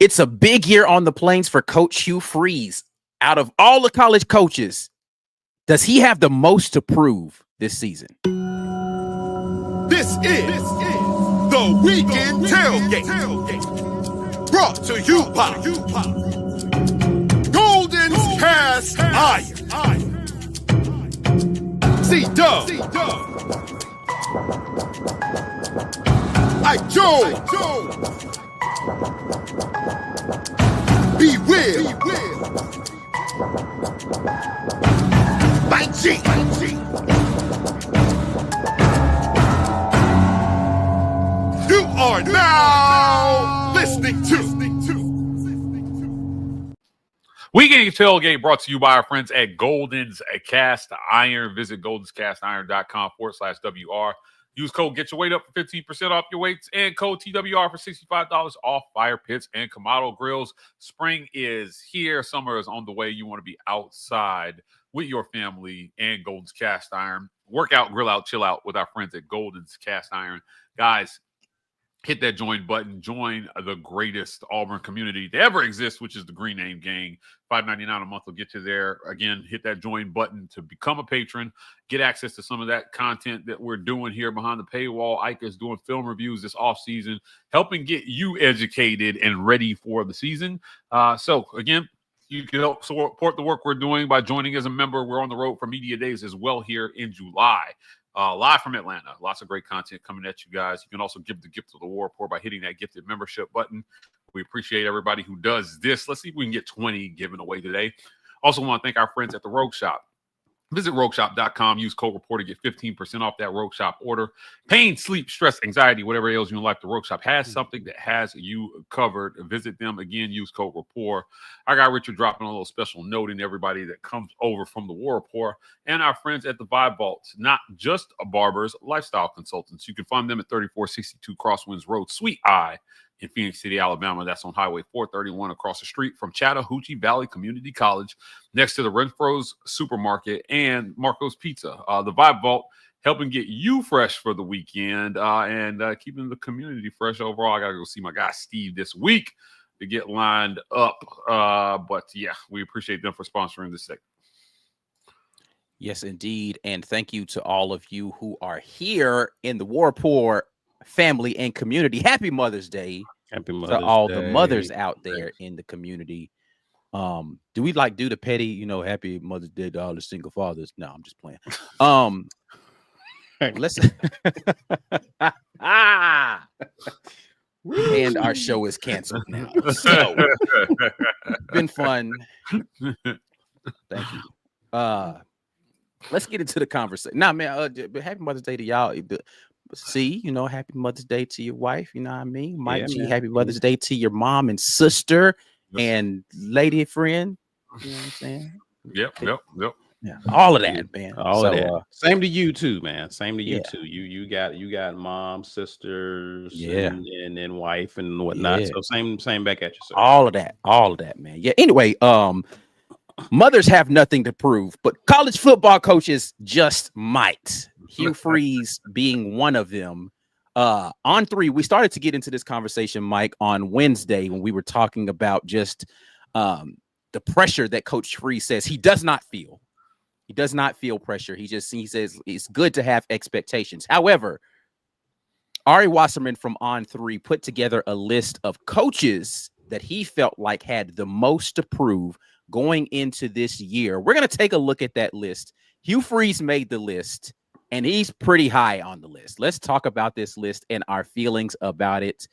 It's a big year on the Plains for Coach Hugh Freeze. Out of all the college coaches, does he have the most to prove this season? This is the Weekend Tailgate. Brought to you by Golden's Cast Iron. C-Dub. I Joe. Be Will. By G. You are now listening to Weekend Tailgate, brought to you by our friends at Golden's Cast Iron. Visit goldenscastiron.com/WR. Use code Get Your Weight Up for 15% off your weights and code TWR for $65 off fire pits and Kamado grills. Spring is here. Summer is on the way. You want to be outside with your family and Golden's Cast Iron. Work out, grill out, chill out with our friends at Golden's Cast Iron. Guys, hit that join button. Join the greatest Auburn community to ever exist, which is the Green Name Gang. $5.99 a month will get you there. Again, hit that join button to become a patron. Get access to some of that content that we're doing here behind the paywall. Ike is doing film reviews this offseason, helping get you educated and ready for the season. So, again, you can help support the work we're doing by joining as a member. We're on the road for Media Days as well here in July. Live from Atlanta. Lots of great content coming at you guys. You can also give the gift of the war report by hitting that gifted membership button. We appreciate everybody who does this. Let's see if we can get 20 given away today. Also want to thank our friends at the Rogue Shop. Visit rogueshop.com. Use code REPORT to get 15% off that Rogue Shop order. Pain, sleep, stress, anxiety, whatever ails you in life, the Rogue Shop has something that has you covered. Visit them. Again, use code REPORT. I got Richard dropping a little special note in everybody that comes over from the War Report, and our friends at the Vibe Vaults, not just barbers, lifestyle consultants. You can find them at 3462 Crosswinds Road, Sweet Eye, in Phoenix City, Alabama. That's on Highway 431 across the street from Chattahoochee Valley Community College, next to the Renfro's Supermarket and Marco's Pizza. The Vibe Vault, helping get you fresh for the weekend and keeping the community fresh overall. I got to go see my guy Steve this week to get lined up. But, yeah, we appreciate them for sponsoring this segment. Yes, indeed. And thank you to all of you who are here in the War Report family and community. Happy Mother's Day. Happy Mother's to all Day. the mothers out there in the community. Do we do the petty, happy Mother's Day to all the single fathers? No, I'm just playing. Listen. And our show is canceled now. So been fun. Thank you. Let's get into the conversation. Nah, man, happy Mother's Day to y'all. Happy Mother's Day to your wife. You know what I mean? Mike G, happy Mother's Day to your mom and sister and lady friend. You know what I'm saying? Yep. Yeah, all of that, man. All of that. Same to you too, man. Same to you too. You got mom, sisters, and then wife and whatnot. Yeah. So same back at you, sir. All of that, man. Yeah. Anyway, mothers have nothing to prove, but college football coaches just might. Hugh Freeze being one of them. On3, we started to get into this conversation, Mike, on Wednesday when we were talking about just the pressure that Coach Freeze says he does not feel. He does not feel pressure. He says it's good to have expectations. However, Ari Wasserman from On3 put together a list of coaches that he felt like had the most to prove going into this year. We're going to take a look at that list. Hugh Freeze made the list, and he's pretty high on the list. Let's talk about this list and our feelings about it.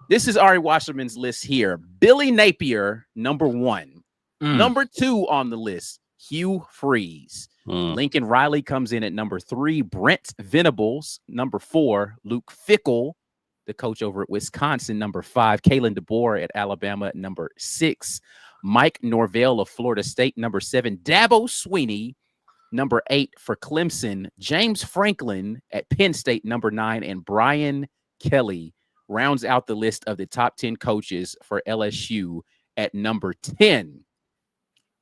This is Ari Wasserman's list here. Billy Napier, number 1. Number 2 on the list, Hugh Freeze. Lincoln Riley comes in at number 3. Brent Venables, number 4. Luke Fickell, the coach over at Wisconsin, number 5. Kalen DeBoer at Alabama, number 6. Mike Norvell of Florida State, number 7. Dabo Swinney, number 8 for Clemson. James Franklin at Penn State, number 9. And Brian Kelly rounds out the list of the top 10 coaches for LSU at number 10.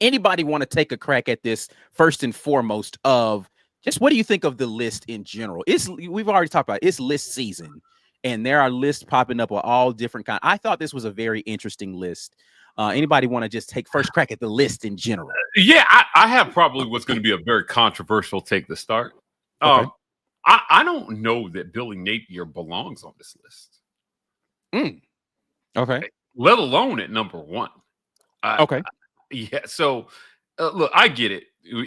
Anybody want to take a crack at this first and foremost of just what do you think of the list in general? We've already talked about it's list season. and there are lists popping up of all different kinds. I thought this was a very interesting list. Anybody want to just take first crack at the list in general? Yeah, I have probably what's going to be a very controversial take to start. Okay. I don't know that Billy Napier belongs on this list. Okay. Let alone at number one. Okay. Yeah. So, look, I get it.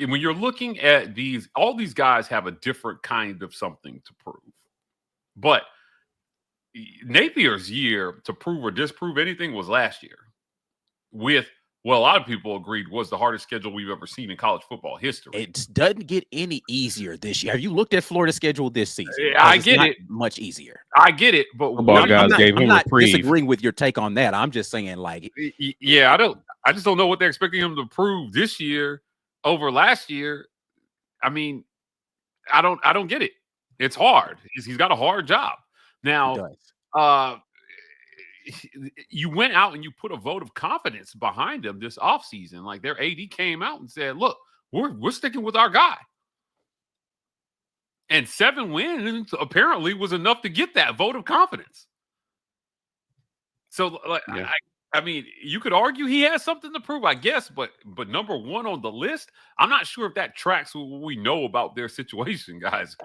When you're looking at all these guys have a different kind of something to prove. But Napier's year to prove or disprove anything was last year. With, well, a lot of people agreed was the hardest schedule we've ever seen in college football history. It doesn't get any easier this year. Have you looked at Florida's schedule this season? I get it. Much easier. I get it, but I'm not disagreeing with your take on that. I'm just saying, like, yeah, I just don't know what they're expecting him to prove this year over last year. I mean, I don't get it. It's hard. He's got a hard job now. You went out and you put a vote of confidence behind him this offseason. Like, their AD came out and said, look, we're sticking with our guy. And 7 wins apparently was enough to get that vote of confidence. So, like, yeah. I mean, you could argue he has something to prove, I guess, but number one on the list, I'm not sure if that tracks what we know about their situation, guys.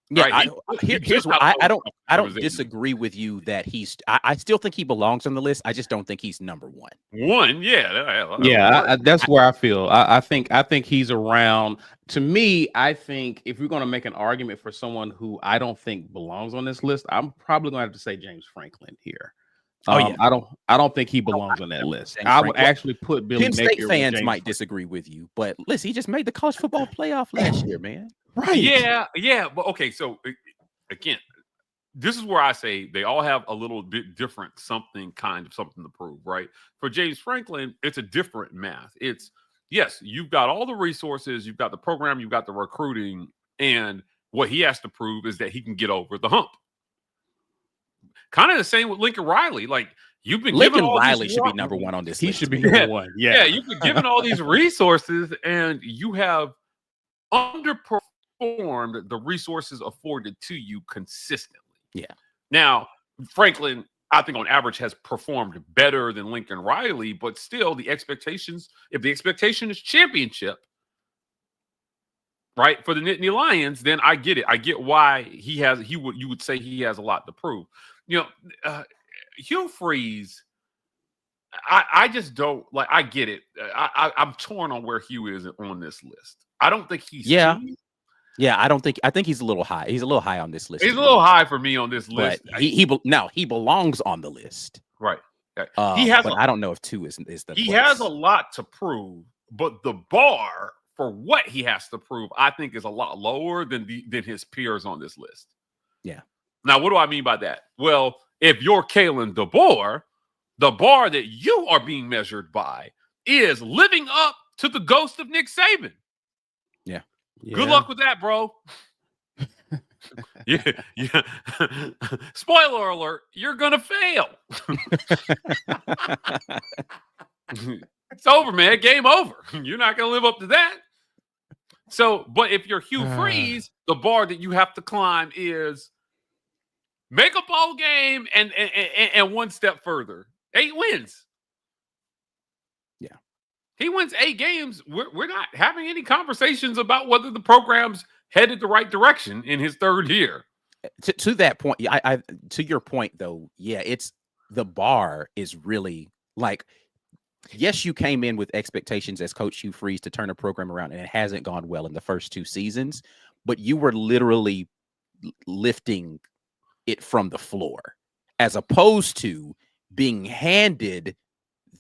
Yeah, right. Here's why I don't disagree with you that I still think he belongs on the list. I just don't think he's number one. That's where I feel. I think he's around. To me, I think if we're going to make an argument for someone who I don't think belongs on this list, I'm probably going to have to say James Franklin here. I don't think he belongs on that list. I would actually put Billy Penn Napier. State fans might disagree with you, but listen, he just made the college football playoff last year, man. Right. Yeah. But okay, so again, this is where I say they all have a little bit different something to prove, right? For James Franklin, it's a different math. It's, yes, you've got all the resources, you've got the program, you've got the recruiting, and what he has to prove is that he can get over the hump. Kind of the same with Lincoln Riley. Like, you've been Lincoln Riley should be number one on this list. He should be number one. Yeah, you've been given all these resources, and you have underperformed the resources afforded to you consistently. Yeah. Now, Franklin, I think on average has performed better than Lincoln Riley, but still the expectations, if the expectation is championship, right, for the Nittany Lions, then I get it. I get why you would say he has a lot to prove. You know, Hugh Freeze, I just don't like. I get it. I'm torn on where Hugh is on this list. I don't think he's I think he's a little high. He's a little high on this list. He's a little high for me on this list. But he belongs on the list. Right. He has. I don't know if 2 is the. He has a lot to prove, but the bar for what he has to prove, I think, is a lot lower than his peers on this list. Yeah. Now, what do I mean by that? Well, if you're Kalen DeBoer, the bar that you are being measured by is living up to the ghost of Nick Saban. Yeah. Good luck with that, bro. Yeah. Spoiler alert, you're gonna fail. It's over, man. Game over. You're not gonna live up to that. So, but if you're Hugh Freeze, the bar that you have to climb is make a bowl game and one step further. 8 wins. Yeah. He wins 8 games. We're not having any conversations about whether the program's headed the right direction in his 3rd year. To that point, to your point though, it's the bar is really like, yes, you came in with expectations as Coach Hugh Freeze to turn a program around, and it hasn't gone well in the first 2 seasons, but you were literally lifting it from the floor as opposed to being handed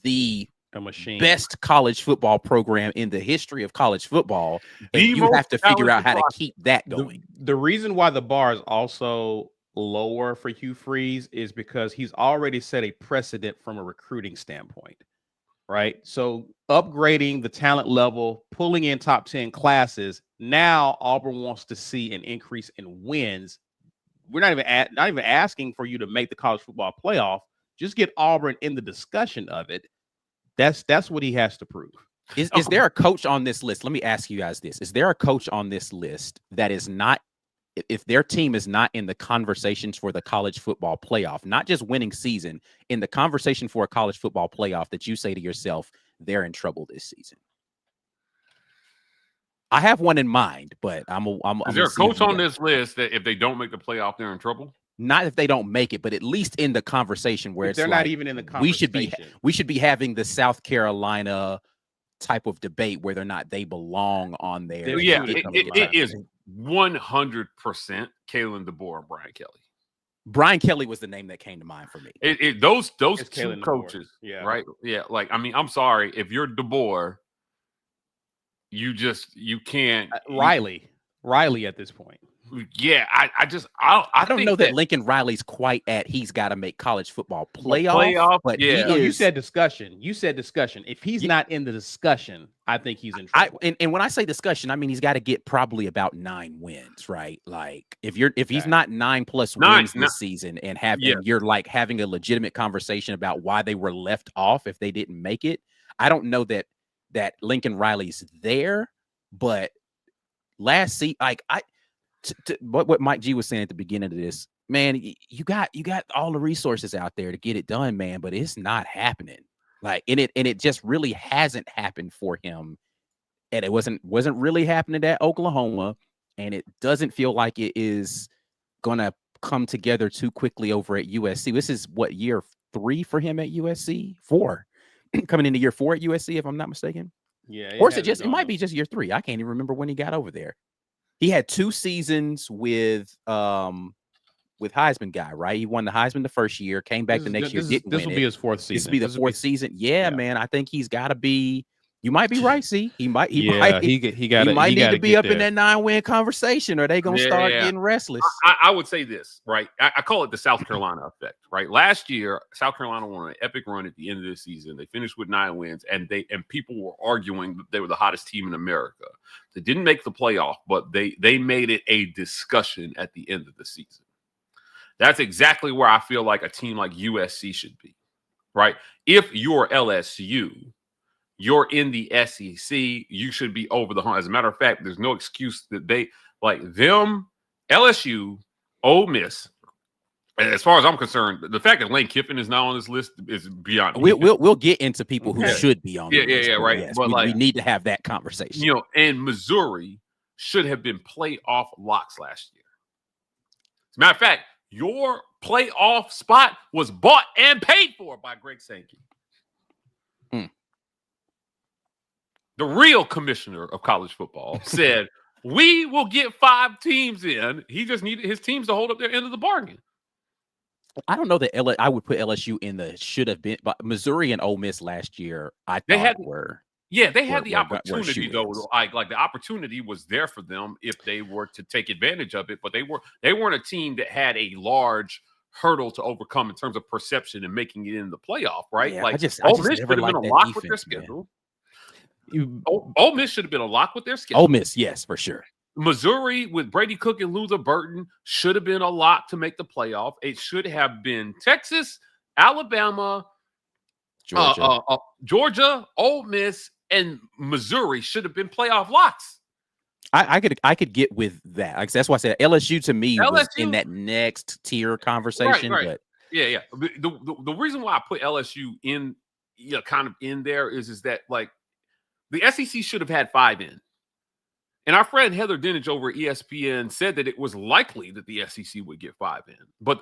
the best college football program in the history of college football, and you have to figure out how to keep that going. The reason why the bar is also lower for Hugh Freeze is because he's already set a precedent from a recruiting standpoint, right? So upgrading the talent level, pulling in top 10 classes. Now Auburn wants to see an increase in wins. We're not even asking for you to make the college football playoff. Just get Auburn in the discussion of it. That's what he has to prove. Is there a coach on this list? Let me ask you guys this. Is there a coach on this list that is not if their team is not in the conversations for the college football playoff, not just winning season, in the conversation for a college football playoff, that you say to yourself, they're in trouble this season. I have one in mind, but Is there a coach on this list that if they don't make the playoff, they're in trouble? Not if they don't make it, but at least in the conversation where they're not even in the conversation. We should be having the South Carolina type of debate whether or not they belong on there. Yeah, it is 100% Kalen DeBoer and Brian Kelly. Brian Kelly was the name that came to mind for me. Those two Kalen coaches, yeah, right? Yeah, like I mean, I'm sorry if you're DeBoer, you can't. Riley at this point. Yeah, I don't know that Lincoln Riley's quite at he's got to make college football playoff, but yeah. No, you said discussion. If he's not in the discussion, I think he's in trouble. And when I say discussion, I mean he's got to get probably about 9 wins, right? Like if he's not 9+ wins this season and you're like having a legitimate conversation about why they were left off if they didn't make it. I don't know that Lincoln Riley's there, but last season, like what Mike G was saying at the beginning of this, man, you got all the resources out there to get it done, man, but it's not happening. Like, and it just really hasn't happened for him, and it wasn't really happening at Oklahoma, and it doesn't feel like it is gonna come together too quickly over at USC. This is what, year 3 for him at USC? 4 coming into year 4 at USC, if I'm not mistaken. Yeah, or is it might be just year 3? I can't even remember when he got over there. He had 2 seasons with Heisman guy, right? He won the Heisman the first year, came back the next year, didn't win. This will be his 4th season. This will be the 4th season. Yeah, man. I think he's got to be. You might be right, see. He might need to be up in that 9-win conversation, or they gonna start getting restless. I would say this, right? I call it the South Carolina effect, right? Last year, South Carolina won an epic run at the end of the season. They finished with 9 wins, and people were arguing that they were the hottest team in America. They didn't make the playoff, but they made it a discussion at the end of the season. That's exactly where I feel like a team like USC should be, right? If you're LSU, you're in the SEC, you should be over the hump. As a matter of fact, there's no excuse that they like them, LSU, Ole Miss. As far as I'm concerned, the fact that Lane Kiffin is not on this list is beyond. We'll get into people who should be on. Right. Yes, but we need to have that conversation. And Missouri should have been playoff locks last year. As a matter of fact, your playoff spot was bought and paid for by Greg Sankey. The real commissioner of college football said, we will get 5 teams in. He just needed his teams to hold up their end of the bargain. I don't know that I would put LSU in the should have been, but Missouri and Ole Miss last year, they had the opportunity though. Like the opportunity was there for them if they were to take advantage of it, but they weren't a team that had a large hurdle to overcome in terms of perception and making it in the playoff, right? Yeah, like Ole Miss should have been a lock with their schedule. Ole Miss should have been a lock with their schedule. Ole Miss, yes, for sure. Missouri with Brady Cook and Luther Burton should have been a lock to make the playoff. It should have been Texas, Alabama, Georgia, Ole Miss, and Missouri should have been playoff locks. I could get with that. Like, that's why I said LSU to me was in that next tier conversation. Right. But yeah. The reason why I put LSU in, kind of in there is that like the SEC should have had 5 in. And our friend Heather Dinich over at ESPN said that it was likely that the SEC would get 5 in. But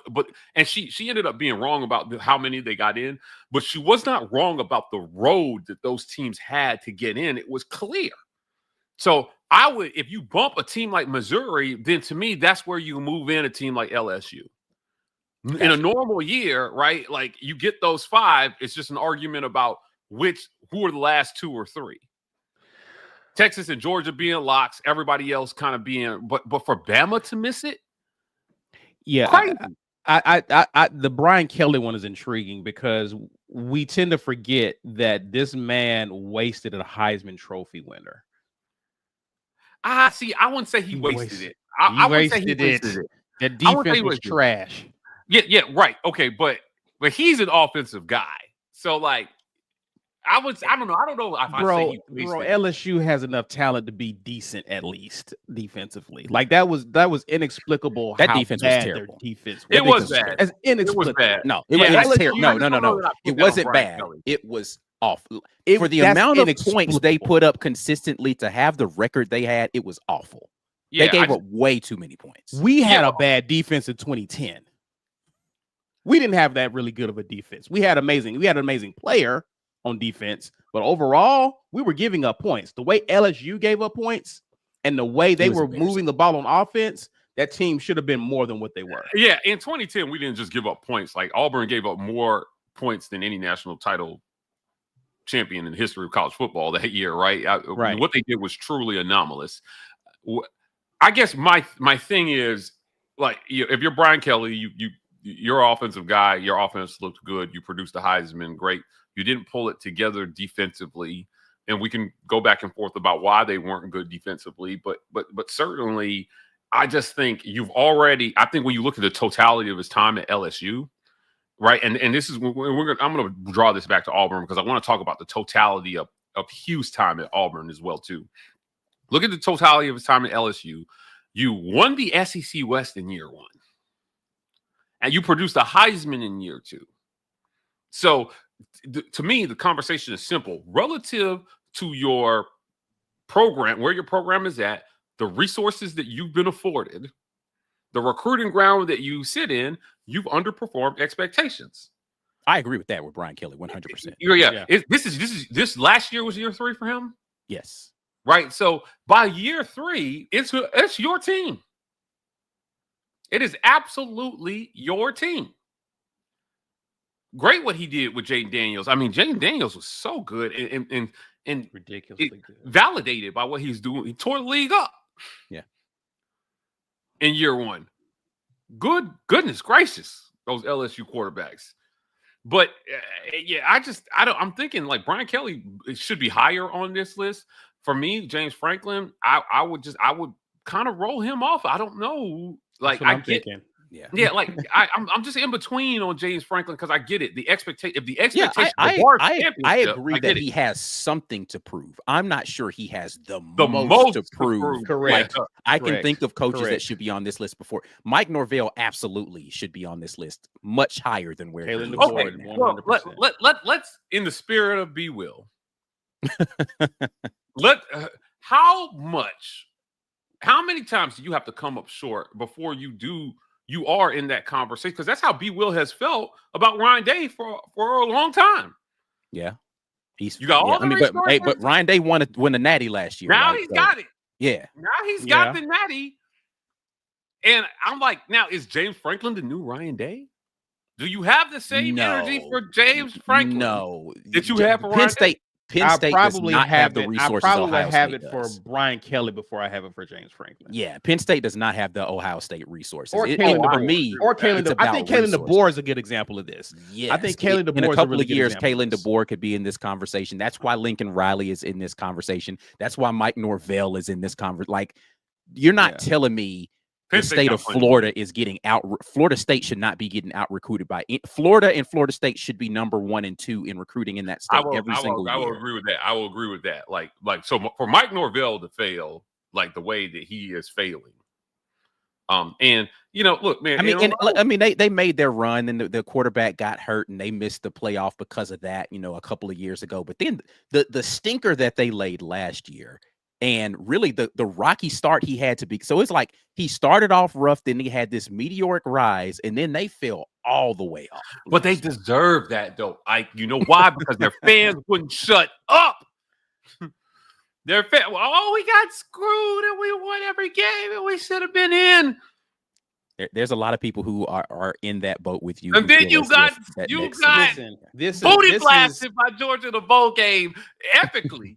she ended up being wrong about how many they got in. But she was not wrong about the road that those teams had to get in. It was clear. So I would, if you bump a team like Missouri, then to me, that's where you move in a team like LSU. Gotcha. In a normal year, right? Like you get those 5, it's just an argument about who are the last 2 or 3. Texas and Georgia being locks, everybody else kind of being, but for Bama to miss it, yeah. The Brian Kelly one is intriguing because we tend to forget that this man wasted a Heisman Trophy winner. See, I wouldn't say he wasted it. I wouldn't say he wasted it. The defense was trash. Yeah, right. Okay, but he's an offensive guy, so like. I don't know if I say bro, LSU has enough talent to be decent at least defensively. Like that was inexplicable. That how defense was bad terrible. Their defense It was bad. As It inexplicable. was bad. No, Yeah, was terrible. No. It wasn't bad. Kelly. It was awful. That's For the amount of points inexplicable. they put up consistently to have the record they had, it was awful. Yeah, They gave up way too many points. We had a bad defense in 2010. We didn't have that really good of a defense. We had an amazing player on defense, but overall, we were giving up points. The way LSU gave up points and the way they were moving the ball on offense, that team should have been more than what they were. Yeah, in 2010, we didn't just give up points. Like Auburn gave up more points than any national title champion in the history of college football that year, right? Right. What they did was truly anomalous. I guess my thing is, like, if you're Brian Kelly, you're offensive guy, your offense looked good, you produced the Heisman, great. You didn't pull it together defensively, and we can go back and forth about why they weren't good defensively, but certainly I just think I think when you look at the totality of his time at LSU, right? And this is I'm going to draw this back to Auburn because I want to talk about the totality of Hugh's time at Auburn as well too. Look at the totality of his time at LSU. You won the SEC West in year 1. And you produced a Heisman in year 2. So to me, the conversation is simple. Relative to your program, where your program is at, the resources that you've been afforded, the recruiting ground that you sit in, you've underperformed expectations. I agree with that with Brian Kelly, 100%. Yeah. This last year was year 3 for him? Yes. Right. So by year 3, it's your team. It is absolutely your team. Great what he did with Jaden Daniels. I mean, Jaden Daniels was so good and ridiculously good. Validated by what he's doing. He tore the league up. Yeah. In year 1. Goodness gracious, those LSU quarterbacks. But I'm thinking like Brian Kelly should be higher on this list. For me, James Franklin, I would kind of roll him off. I don't know. Like I'm thinking. Yeah, like I'm just in between on James Franklin because I get it. The expectation, I agree that he has something to prove. I'm not sure he has the most to prove. Correct. Like, I can think of coaches that should be on this list before. Mike Norvell absolutely should be on this list, much higher than where. Okay, well, let's in the spirit of Be Will. How many times do you have to come up short before you are in that conversation? Because that's how B. Will has felt about Ryan Day for a long time. Yeah. But Ryan Day won the Natty last year. Now he's got it. Yeah. Now he's got the Natty. And I'm like, now is James Franklin the new Ryan Day? Do you have the same energy for James Franklin? No. That you have for Ryan Day? Penn State probably does not have the resources. I probably Ohio have State it for Brian Kelly before I have it for James Franklin. Yeah, Penn State does not have the Ohio State resources. For me, I think Kalen DeBoer is a good example of this. Yes, I think Kalen DeBoer in a couple of years, Kalen DeBoer could be in this conversation. That's why Lincoln Riley is in this conversation. That's why Mike Norvell is in this conversation. Like, you're not telling me the state of Florida is getting out. Florida State should not be getting out recruited by Florida, and Florida State should be number 1 and 2 in recruiting in that state every single year. I will agree with that. I will agree with that. Like so for Mike Norvell to fail like the way that he is failing. And look, man. They made their run, and the quarterback got hurt, and they missed the playoff because of that. A couple of years ago. But then the stinker that they laid last year. And really, the rocky start he had to be. So it's like he started off rough, then he had this meteoric rise, and then they fell all the way off. But they deserve that, though. You know why? Because their fans wouldn't shut up. Their fans, we got screwed, and we won every game, and we should have been in. There's a lot of people who are in that boat with you. And then you got booty blasted by Georgia in the bowl game epically.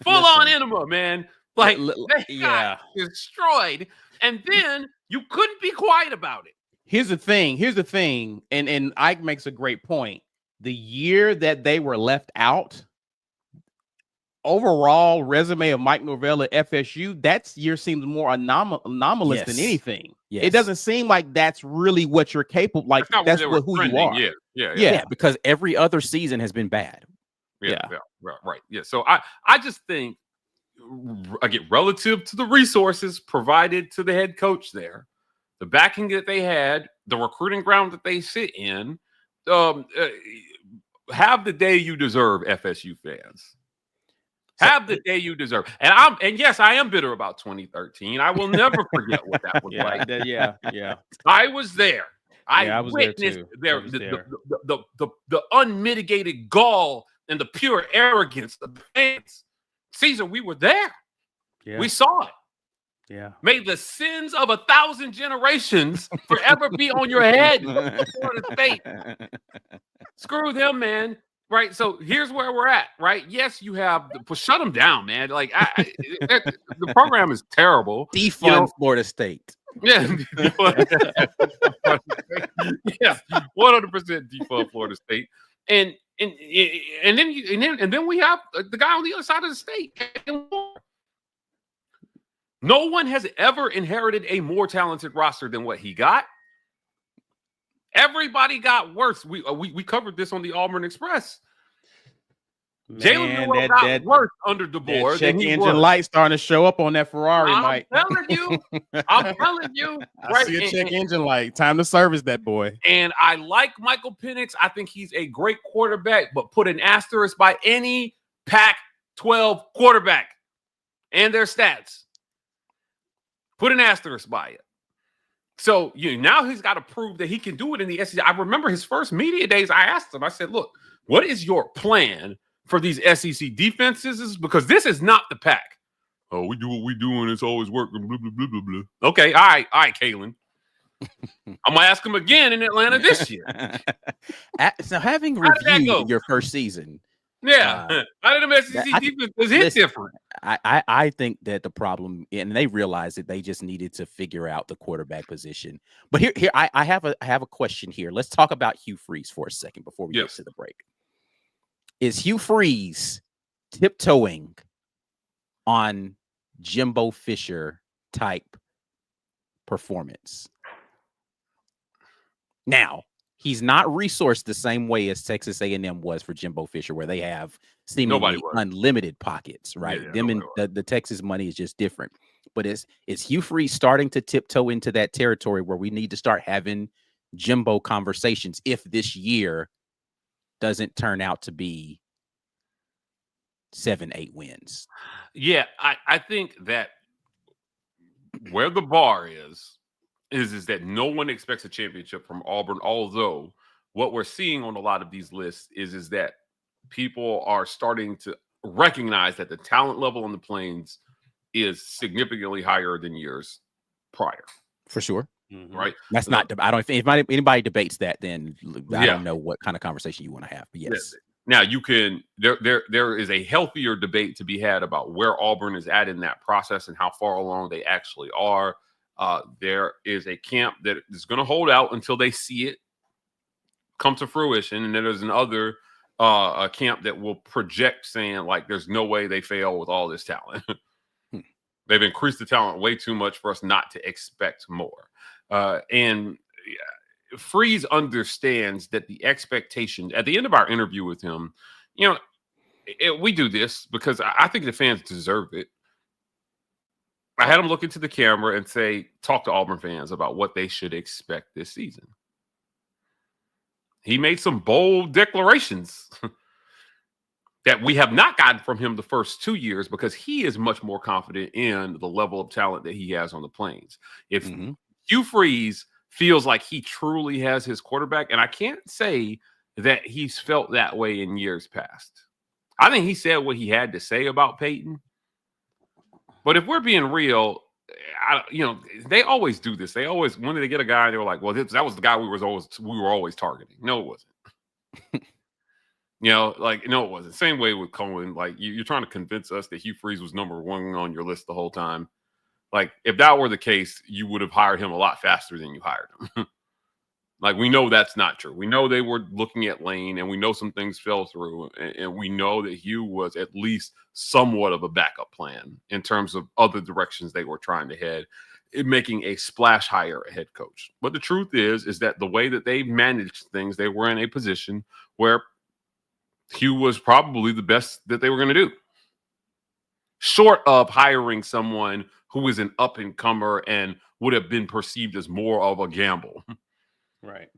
Full on enema, man. Like, they got destroyed. And then you couldn't be quiet about it. Here's the thing. And Ike makes a great point. The year that they were left out, overall resume of Mike Norvell at FSU, that year seems more anomalous than anything. Yes. It doesn't seem like that's really what you're capable. Like, that's who you are. Yeah. Because every other season has been bad. Right. Yeah. So I just think, again, relative to the resources provided to the head coach there, the backing that they had, the recruiting ground that they sit in, have the day you deserve, FSU fans. Have the day you deserve. And yes, I am bitter about 2013. I will never forget what that was like. Yeah. I was there. I was there witnessed too. the unmitigated gall and the pure arrogance of the fans. Caesar, we were there. Yeah. We saw it. Yeah. May the sins of 1,000 generations forever be on your head. Florida State. Screw them, man. Right. So here's where we're at. Right. Yes, you have shut them down, man. Like the program is terrible. Defund Florida State. Yeah. Yes. 100% defund Florida State. And then we have the guy on the other side of the state. No one has ever inherited a more talented roster than what he got. Everybody got worse. We covered this on the Auburn Express. Jalen Milroe got worse under DeBoer. Check engine light starting to show up on that Ferrari, Mike. I'm telling you. I see a check engine light. Time to service that boy. And I like Michael Penix. I think he's a great quarterback, but put an asterisk by any Pac-12 quarterback and their stats. Put an asterisk by it. So now he's got to prove that he can do it in the SEC. I remember his first media days. I asked him, I said, look, what is your plan for these SEC defenses? Because this is not the Pac. Oh, we do what we do and it's always working. Blah, blah, blah, blah, blah. Okay. All right, Kalen. I'm going to ask him again in Atlanta this year. So having reviewed your first season. Yeah. How did the SEC defense hit different? I think that the problem, and they realized that they just needed to figure out the quarterback position. But here I have a question here. Let's talk about Hugh Freeze for a second before we get to the break. Is Hugh Freeze tiptoeing on Jimbo Fisher type performance? Now, he's not resourced the same way as Texas A&M was for Jimbo Fisher, where they have seemingly unlimited pockets, right? The Texas money is just different. But is Hugh Freeze starting to tiptoe into that territory where we need to start having Jimbo conversations if this year doesn't turn out to be 7-8 wins? Yeah, I think that where the bar is that no one expects a championship from Auburn, although what we're seeing on a lot of these lists is that people are starting to recognize that the talent level on the Plains is significantly higher than years prior. For sure. Mm-hmm. Right. That's not, I don't think if anybody debates that, then I don't know what kind of conversation you want to have. But yes. Now you can, there is a healthier debate to be had about where Auburn is at in that process and how far along they actually are. There is a camp that is going to hold out until they see it come to fruition. And then there's another a camp that will project saying like, there's no way they fail with all this talent. They've increased the talent way too much for us not to expect more. And Freeze understands that the expectation at the end of our interview with him, we do this because I think the fans deserve it. I had him look into the camera and say, talk to Auburn fans about what they should expect this season. He made some bold declarations that we have not gotten from him the first 2 years because he is much more confident in the level of talent that he has on the Plains. If Hugh Freeze feels like he truly has his quarterback, and I can't say that he's felt that way in years past. I think he said what he had to say about Peyton. But if we're being real, they always do this. They always, when they get a guy, they were like, well, that was the guy we were always targeting. No, it wasn't. No, it wasn't. Same way with Cohen. Like, you're trying to convince us that Hugh Freeze was number one on your list the whole time. Like, if that were the case, you would have hired him a lot faster than you hired him. Like, we know that's not true. We know they were looking at Lane, and we know some things fell through, and we know that Hugh was at least somewhat of a backup plan in terms of other directions they were trying to head, in making a splash hire a head coach. But the truth is that the way that they managed things, they were in a position where Hugh was probably the best that they were going to do, short of hiring someone who was an up-and-comer and would have been perceived as more of a gamble. Right.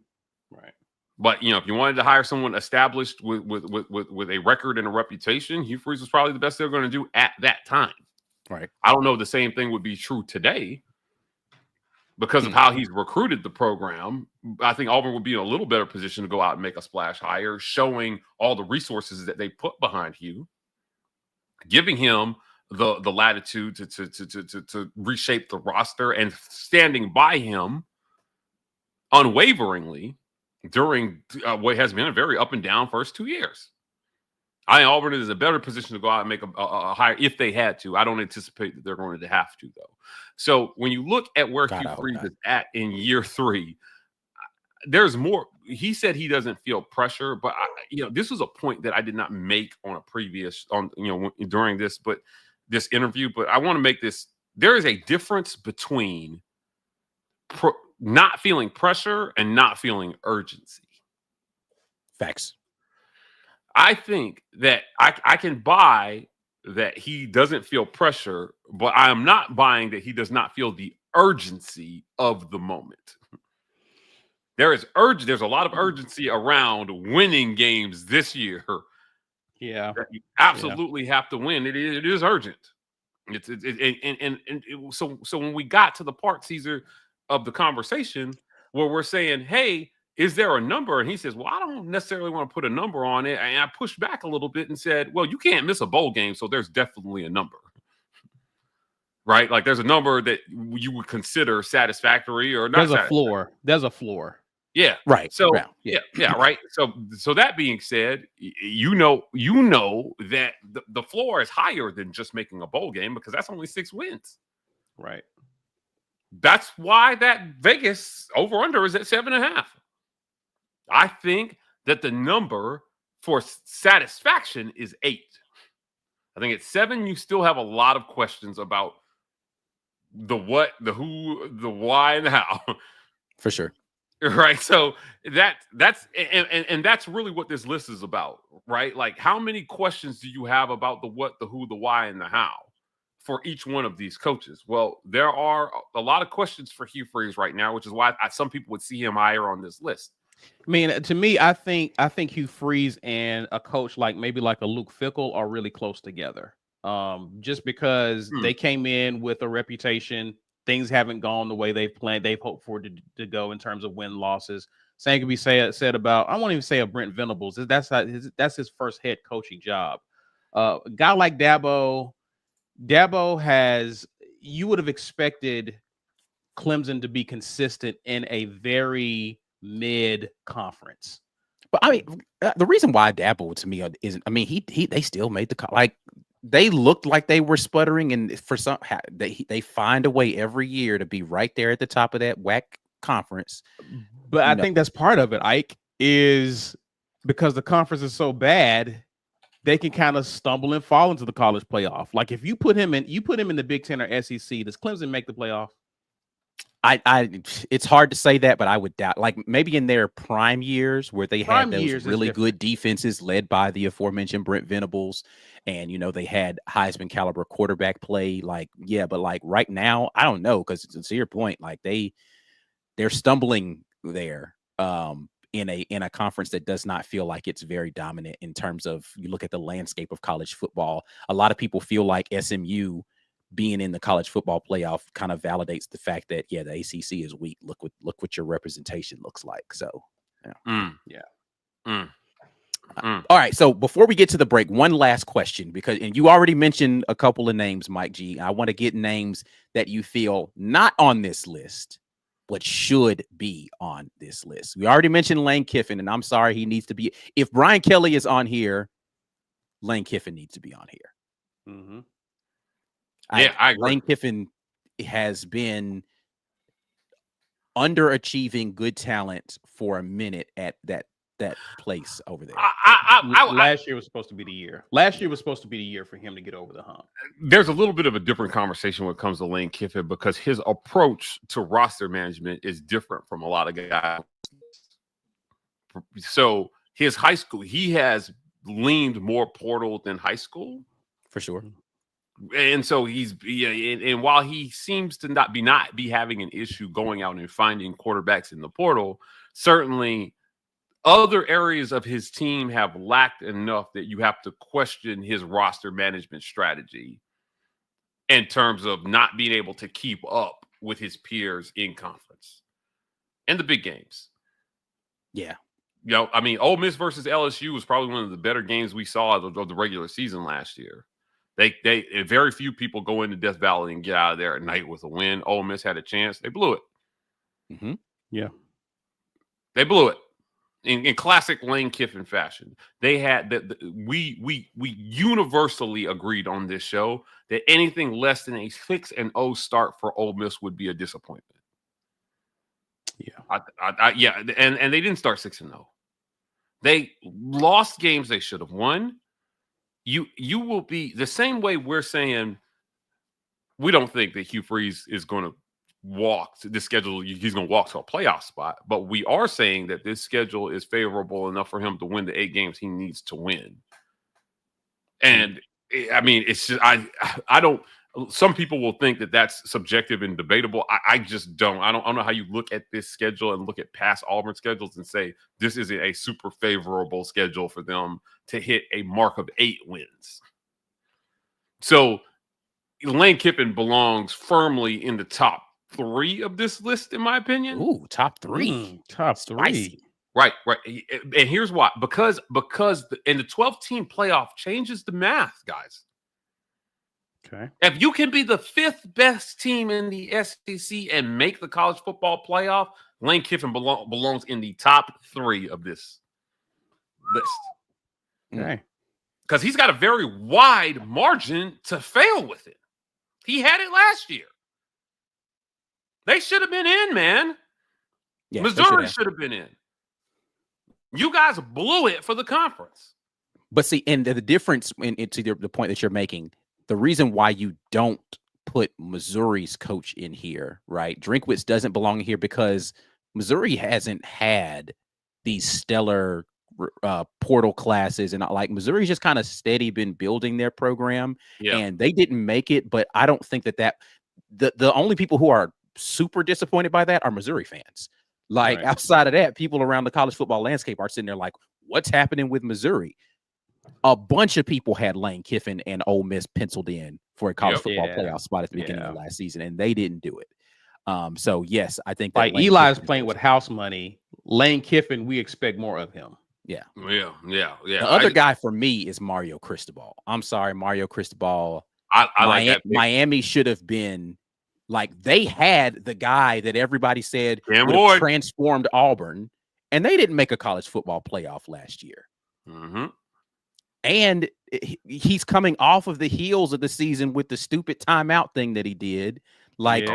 But, if you wanted to hire someone established with a record and a reputation, Hugh Freeze was probably the best they were going to do at that time. Right. I don't know if the same thing would be true today because of how he's recruited the program. I think Auburn would be in a little better position to go out and make a splash hire, showing all the resources that they put behind Hugh, giving him the latitude to reshape the roster and standing by him unwaveringly during what has been a very up and down first 2 years. I think Auburn is in a better position to go out and make a hire if they had to. I don't anticipate that they're going to have to, though. So when you look at where Hugh Freeze is at in year 3, there's more. He said he doesn't feel pressure, but this was a point that I did not make on a previous during this interview. But I want to make this. There is a difference between not feeling pressure and not feeling urgency. Facts. I think that I can buy that he doesn't feel pressure, but I am not buying that he does not feel the urgency of the moment. There's a lot of urgency around winning games this year. Yeah, that you absolutely have to win. It is urgent. So when we got to the part, Caesar, of the conversation where we're saying, hey, is there a number? And he says, well, I don't necessarily want to put a number on it. And I pushed back a little bit and said, well, you can't miss a bowl game, so there's definitely a number. Right? Like there's a number that you would consider satisfactory or not. There's a floor. Yeah. Right. So yeah, right. So that being said, you know that the floor is higher than just making a bowl game because that's only 6 wins. Right. That's why that Vegas over-under is at 7.5. I think that the number for satisfaction is 8. I think at 7, you still have a lot of questions about the what, the who, the why, and the how. For sure. Right. So that's really what this list is about, right? Like, how many questions do you have about the what, the who, the why, and the how for each one of these coaches? Well, there are a lot of questions for Hugh Freeze right now, which is why some people would see him higher on this list. I mean, to me, I think Hugh Freeze and a coach maybe like a Luke Fickell are really close together. Just because they came in with a reputation, things haven't gone the way they've planned, they've hoped for it to go in terms of win losses. Same can be said about, I won't even say a Brent Venables. That's his first head coaching job. A guy like Dabo you would have expected Clemson to be consistent in a very mid conference. But I mean, the reason why Dabo to me isn't, I mean, they still made they looked like they were sputtering, and for some they find a way every year to be right there at the top of that WAC conference. But I think that's part of it, Ike, is because the conference is so bad, they can kind of stumble and fall into the college playoff. Like if you put him in the Big Ten or SEC, does Clemson make the playoff? It's hard to say that, but I would doubt. Like maybe in their prime years where they had those really good defenses led by the aforementioned Brent Venables, and they had Heisman caliber quarterback play. Like but like right now, I don't know, because to your point, like they're stumbling there in a conference that does not feel like it's very dominant in terms of, you look at the landscape of college football. A lot of people feel like SMU being in the college football playoff kind of validates the fact that the ACC is weak. Look what your representation looks like. So all right. So before we get to the break, one last question, and you already mentioned a couple of names, Mike G. I want to get names that you feel not on this list, but should be on this list. We already mentioned Lane Kiffin, and I'm sorry, he needs to be. If Brian Kelly is on here, Lane Kiffin needs to be on here. Mm-hmm. I agree. Lane Kiffin has been underachieving good talent for a minute at that place over there. Last year was supposed to be the year. Last year was supposed to be the year for him to get over the hump. There's a little bit of a different conversation when it comes to Lane Kiffin, because his approach to roster management is different from a lot of guys. So his high school, he has leaned more portal than high school. For sure. And so and while he seems to not be having an issue going out and finding quarterbacks in the portal, certainly other areas of his team have lacked enough that you have to question his roster management strategy in terms of not being able to keep up with his peers in conference and the big games. Yeah. You know, I mean, Ole Miss versus LSU was probably one of the better games we saw of the regular season last year. They very few people go into Death Valley and get out of there at night with a win. Ole Miss had a chance. They blew it. Mm-hmm. Yeah. They blew it in classic Lane Kiffin fashion. They had we universally agreed on this show that anything less than a 6-0 start for Ole Miss would be a disappointment. Yeah. And they didn't start 6-0. They lost games they should have won. You will be the same way we're saying we don't think that Hugh Freeze is going to walk to this schedule. He's going to walk to a playoff spot, but we are saying that this schedule is favorable enough for him to win the 8 games he needs to win. And I mean, it's just I don't. Some people will think that that's subjective and debatable. I just don't. I don't know how you look at this schedule and look at past Auburn schedules and say this isn't a super favorable schedule for them to hit a mark of 8 wins. So Lane Kiffin belongs firmly in the top 3 of this list, in my opinion. Ooh, top 3. Top 3. Spicy. Right. And here's why. Because the 12-team playoff changes the math, guys. Okay. If you can be the 5th best team in the SEC and make the college football playoff, Lane Kiffin belongs in the top 3 of this list. Okay. Because he's got a very wide margin to fail with it. He had it last year. They should have been in, man. Yeah, Missouri should have been in. You guys blew it for the conference. But see, and the difference to the point that you're making, the reason why you don't put Missouri's coach in here, right? Drinkwitz doesn't belong here because Missouri hasn't had these stellar portal classes, and like Missouri's just kind of steady been building their program, and they didn't make it. But I don't think that the only people who are super disappointed by that are Missouri fans. Like outside of that, people around the college football landscape are sitting there like, what's happening with Missouri? A bunch of people had Lane Kiffin and Ole Miss penciled in for a college football playoff spot at the beginning of last season, and they didn't do it. So yes, I think that like Lane Eli's Kiffin playing with house money. Lane Kiffin, we expect more of him. Yeah. The other guy for me is Mario Cristobal. I'm sorry, Mario Cristobal. I like that. Miami should have been like they had the guy that everybody said would have transformed Auburn, and they didn't make a college football playoff last year. Mm-hmm. And he's coming off of the heels of the season with the stupid timeout thing that he did. Like,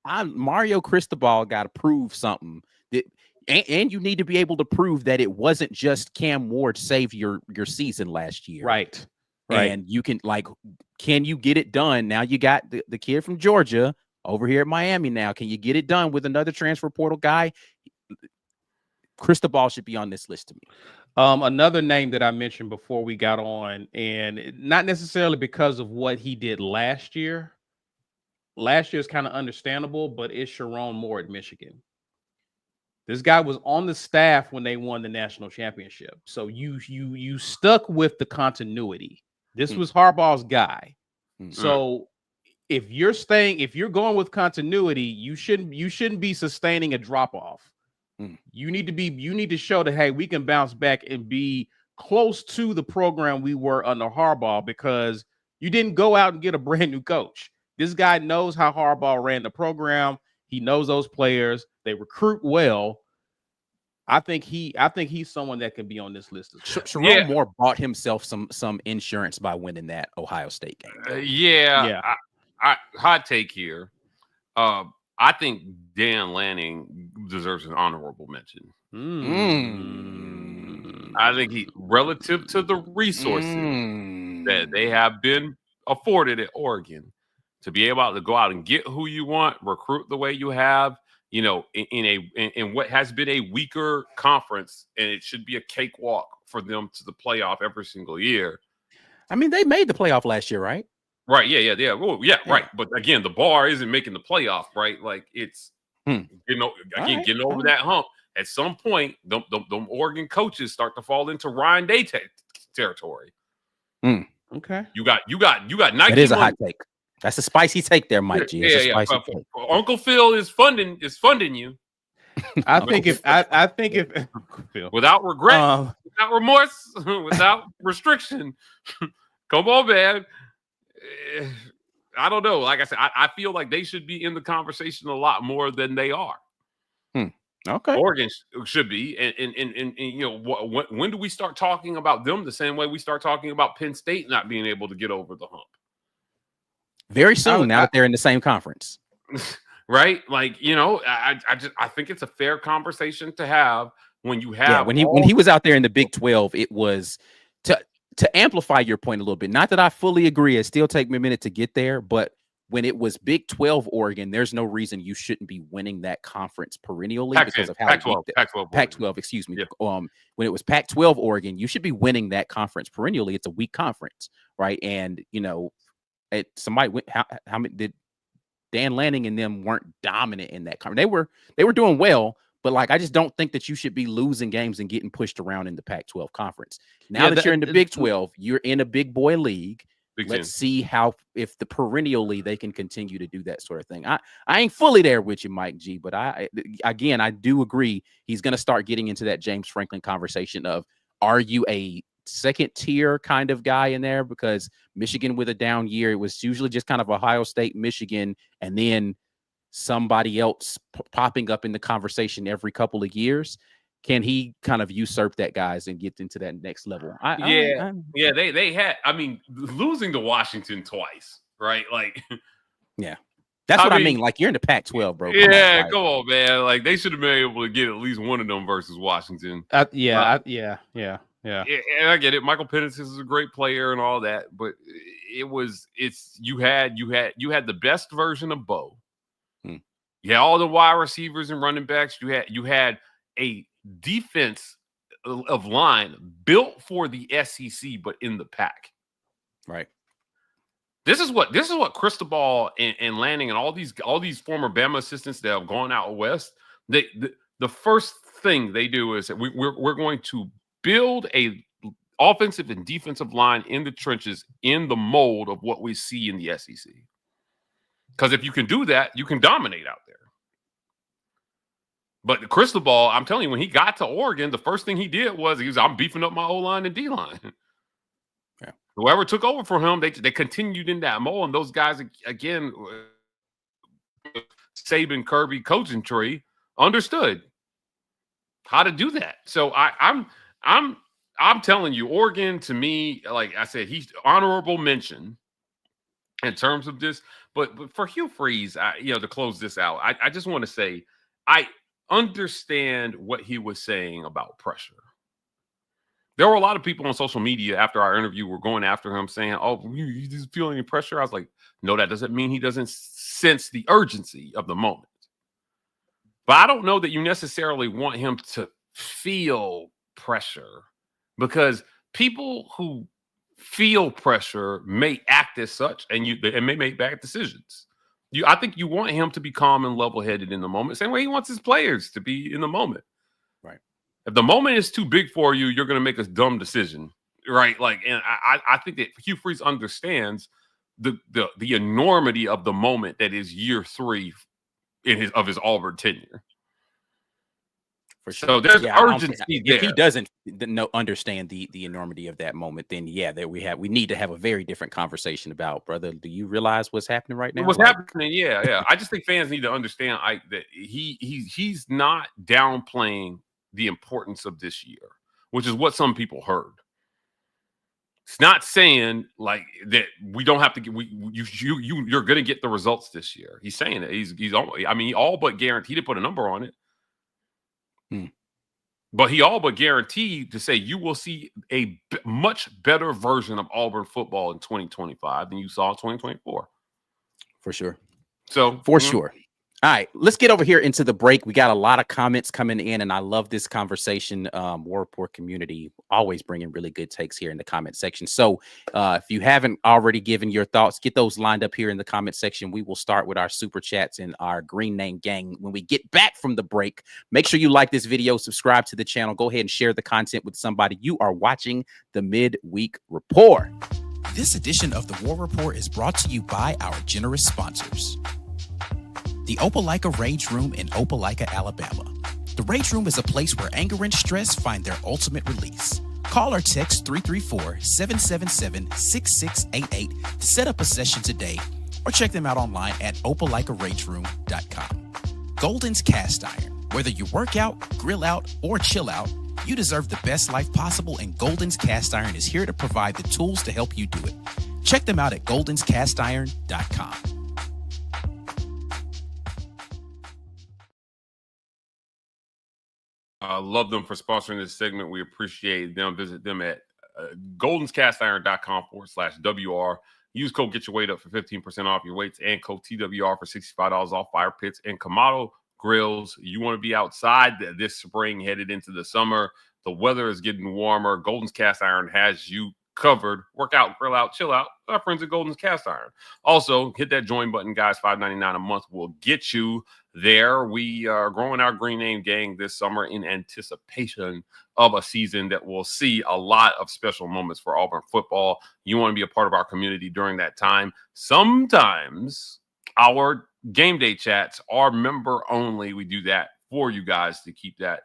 Mario Cristobal got to prove something. And you need to be able to prove that it wasn't just Cam Ward saved your season last year. Right. And you can, can you get it done? Now you got the kid from Georgia over here at Miami now. Can you get it done with another transfer portal guy? Cristobal should be on this list to me. Another name that I mentioned before we got on, and not necessarily because of what he did last year. Last year is kind of understandable, but it's Sharon Moore at Michigan. This guy was on the staff when they won the national championship. So you stuck with the continuity. This was Harbaugh's guy. So if you're going with continuity, you shouldn't be sustaining a drop off. You need to show that, hey, we can bounce back and be close to the program we were under Harbaugh, because you didn't go out and get a brand new coach. This guy knows how Harbaugh ran the program. He knows those players. They recruit well. I think he's someone that can be on this list. Sharon Moore bought himself some insurance by winning that Ohio State game. Hot take here. I think Dan Lanning deserves an honorable mention. I think he, relative to the resources that they have been afforded at Oregon, to be able to go out and get who you want, recruit the way you have, in what has been a weaker conference, and it should be a cakewalk for them to the playoff every single year. I mean, they made the playoff last year, right? Right. Yeah. Well, yeah. Right. But again, the bar isn't making the playoff, right? Like it's, getting over that hump. At some point, them Oregon coaches start to fall into Ryan Day territory. Okay. You got Nike. That is a hot take. That's a spicy take there, Mike G. Yeah. Uncle Phil is funding you. I think if without regret, without remorse, without restriction. Come on, man. I don't know. Like I said, I feel like they should be in the conversation a lot more than they are. Okay. Oregon should be. And when do we start talking about them the same way we start talking about Penn State not being able to get over the hump? Very soon, now that they're in the same conference. Right? Like, I think it's a fair conversation to have when you have when he was out there in the Big 12, it was to amplify your point a little bit. Not that I fully agree, it still take me a minute to get there, but when it was Big 12 Oregon, there's no reason you shouldn't be winning that conference perennially because of how Pac-12, excuse me. Yeah. When it was Pac-12 Oregon, you should be winning that conference perennially. It's a weak conference, right? And somebody went. How many did Dan Lanning and them weren't dominant in that conference? They were doing well, but I just don't think that you should be losing games and getting pushed around in the Pac-12 conference. Now that you're in the Big 12, you're in a big boy league. Let's see if the perennially they can continue to do that sort of thing. I ain't fully there with you, Mike G, but I do agree he's going to start getting into that James Franklin conversation of, are you a second tier kind of guy in there? Because Michigan with a down year, it was usually just kind of Ohio State, Michigan, and then somebody else popping up in the conversation every couple of years. Can he kind of usurp that guys and get into that next level? They had. I mean, losing to Washington twice, right? Yeah, that's what I mean. Like, you're in the Pac-12, bro. Come on, man. Like, they should have been able to get at least one of them versus Washington. Yeah. And I get it. Michael Penix is a great player and all that, but you had the best version of Bo. You had all the wide receivers and running backs. You had a defense of line built for the SEC, but in the pack. Right. This is what Cristobal and Lanning and all these former Bama assistants that have gone out west. The first thing they do is that we're going to build a offensive and defensive line in the trenches in the mold of what we see in the SEC. Because if you can do that, you can dominate out there. But the Cristobal, I'm telling you, when he got to Oregon, the first thing he did was I'm beefing up my O-line and D-line. Yeah. Whoever took over for him, they continued in that mold. And those guys, again, Saban, Kirby, coaching tree, understood how to do that. So I'm telling you, Oregon, to me, like I said, he's honorable mention in terms of this. But for Hugh Freeze, to close this out, I just want to say I understand what he was saying about pressure. There were a lot of people on social media after our interview were going after him saying, "Oh, you just feel any pressure?" I was like, no, that doesn't mean he doesn't sense the urgency of the moment. But I don't know that you necessarily want him to feel pressure, because people who feel pressure may act as such, and may make bad decisions. I think you want him to be calm and level-headed in the moment, same way he wants his players to be in the moment. Right. If the moment is too big for you, you're going to make a dumb decision, right? And I think that Hugh Freeze understands the enormity of the moment that is year 3 of his Auburn tenure. For sure. So there's urgency there. If he doesn't understand the enormity of that moment, then we need to have a very different conversation about, brother, do you realize what's happening right now? What's happening? Yeah. I just think fans need to understand that he's not downplaying the importance of this year, which is what some people heard. It's not saying like that we don't have to get you're going to get the results this year. He's saying that he all but guaranteed. He didn't put a number on it. But he all but guaranteed to say you will see a much better version of Auburn football in 2025 than you saw in 2024. For sure. So for sure. All right, let's get over here into the break. We got a lot of comments coming in, and I love this conversation. War Report community always bringing really good takes here in the comment section. So if you haven't already given your thoughts, get those lined up here in the comment section. We will start with our super chats and our green name gang when we get back from the break. Make sure you like this video, subscribe to the channel, go ahead and share the content with somebody. You are watching the Midweek Report. This edition of the War Report is brought to you by our generous sponsors. The Opelika Rage Room in Opelika, Alabama. The Rage Room is a place where anger and stress find their ultimate release. Call or text 334-777-6688 to set up a session today, or check them out online at opelika-rageroom.com. Golden's Cast Iron. Whether you work out, grill out, or chill out, you deserve the best life possible, and Golden's Cast Iron is here to provide the tools to help you do it. Check them out at goldenscastiron.com. Love them for sponsoring this segment. We appreciate them. Visit them at goldenscastiron.com/WR. Use code Get Your Weight Up for 15% off your weights, and code TWR for $65 off fire pits and Kamado grills. You want to be outside this spring, headed into the summer. The weather is getting warmer. Golden's Cast Iron has you covered. Work out, grill out, chill out. Our friends at Golden's Cast Iron. Also, hit that join button, guys. $5.99 a month will get you there. We are growing our green name gang this summer in anticipation of a season that will see a lot of special moments for Auburn football. You want to be a part of our community during that time. Sometimes our game day chats are member only. We do that for you guys to keep that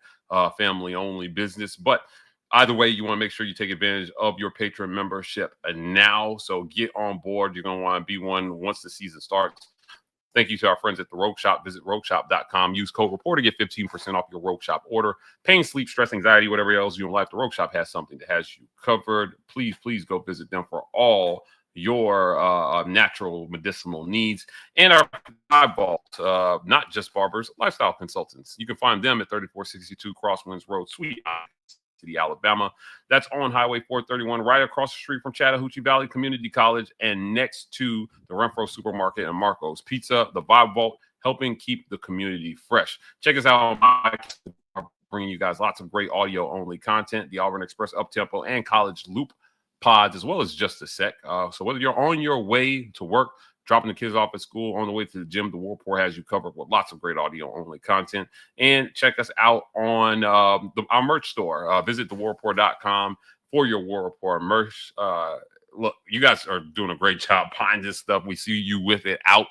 family only business. But either way, you want to make sure you take advantage of your Patreon membership now. So get on board. You're going to want to be one once the season starts. Thank you to our friends at the Rogue Shop. Visit rogueshop.com. Use code REPORT to get 15% off your Rogue Shop order. Pain, sleep, stress, anxiety, whatever else you in life, the Rogue Shop has something that has you covered. Please go visit them for all your natural medicinal needs. And our Vault, not just barbers, lifestyle consultants. You can find them at 3462 Crosswinds Road, Sweet City, Alabama. That's on Highway 431, right across the street from Chattahoochee Valley Community College and next to the Renfro Supermarket and Marco's Pizza. The Vibe Vault, helping keep the community fresh. Check us out on bringing you guys lots of great audio-only content, the Auburn Express Uptempo and College Loop pods, as well as Just a Sec. So whether you're on your way to work, dropping the kids off at school, on the way to the gym, the War Report has you covered with lots of great audio-only content. And check us out on our merch store. Visit thewarreport.com for your War Report merch. Look, you guys are doing a great job buying this stuff. We see you with it out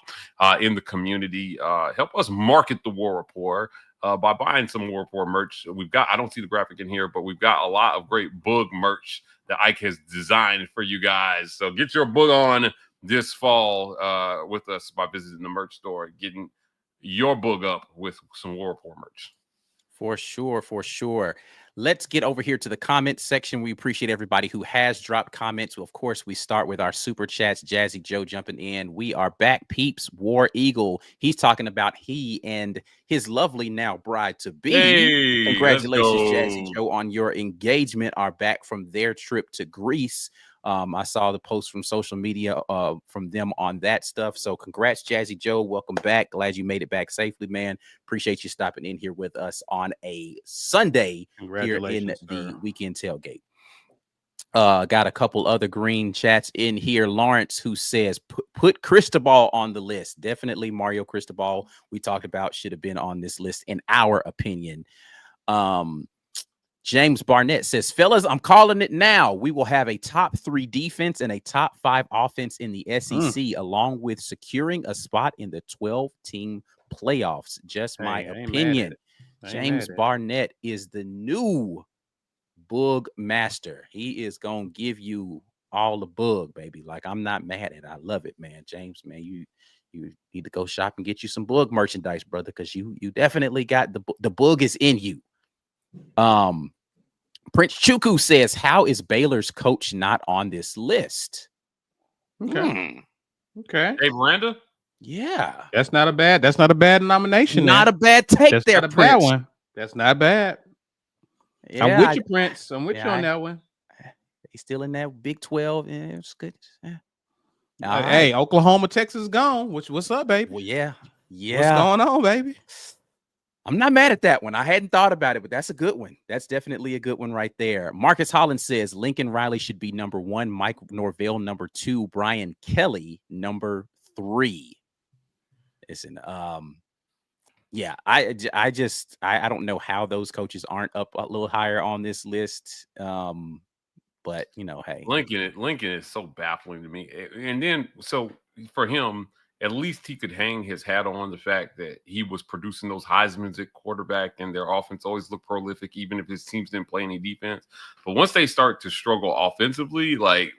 in the community. Help us market the War Report by buying some War Report merch. We've got, I don't see the graphic in here, but we've got a lot of great boog merch that Ike has designed for you guys. So get your boog on this fall with us by visiting the merch store, getting your boog up with some War Report merch. For sure. Let's get over here to the comment section. We appreciate everybody who has dropped comments. Well, of course, we start with our super chats. Jazzy Joe jumping in. We are back, peeps. War Eagle. He's talking about he and his lovely now bride to be. Hey, congratulations, Jazzy Joe, on your engagement. Are back from their trip to Greece. I saw the post from social media from them on that stuff. So congrats, Jazzy Joe. Welcome back. Glad you made it back safely, man. Appreciate you stopping in here with us on a Sunday here in the weekend tailgate. Got a couple other green chats in here. Lawrence, who says, put Cristobal on the list. Definitely Mario Cristobal, we talked about, should have been on this list in our opinion. James Barnett says, fellas, I'm calling it now. We will have a top 3 defense and a top 5 offense in the SEC, along with securing a spot in the 12-team playoffs. Just my opinion. James Barnett is the new boog master. He is going to give you all the boog, baby. Like, I'm not mad at it. I love it, man. James, man, you need to go shop and get you some boog merchandise, brother, because you definitely got the boog is in you. Prince Chuku says, how is Baylor's coach not on this list? Okay. Hey, Miranda? Yeah. That's not a bad nomination. Not a bad take. That's there, not a Prince. bad one. That's not bad. Yeah, I'm with you, Prince. I'm with you on that one. He's still in that Big 12. Yeah, it's good. Yeah. Hey, Oklahoma, Texas gone. What's up, baby? Well, yeah. Yeah. What's going on, baby? I'm not mad at that one. I hadn't thought about it, but that's a good one. That's definitely a good one right there. Marcus Holland says Lincoln Riley should be number 1, Mike Norvell number 2, Brian Kelly number 3. Listen, yeah, I don't know how those coaches aren't up a little higher on this list. But hey, Lincoln is so baffling to me. And then so for him, at least he could hang his hat on the fact that he was producing those Heismans at quarterback, and their offense always looked prolific, even if his teams didn't play any defense. But once they start to struggle offensively, like,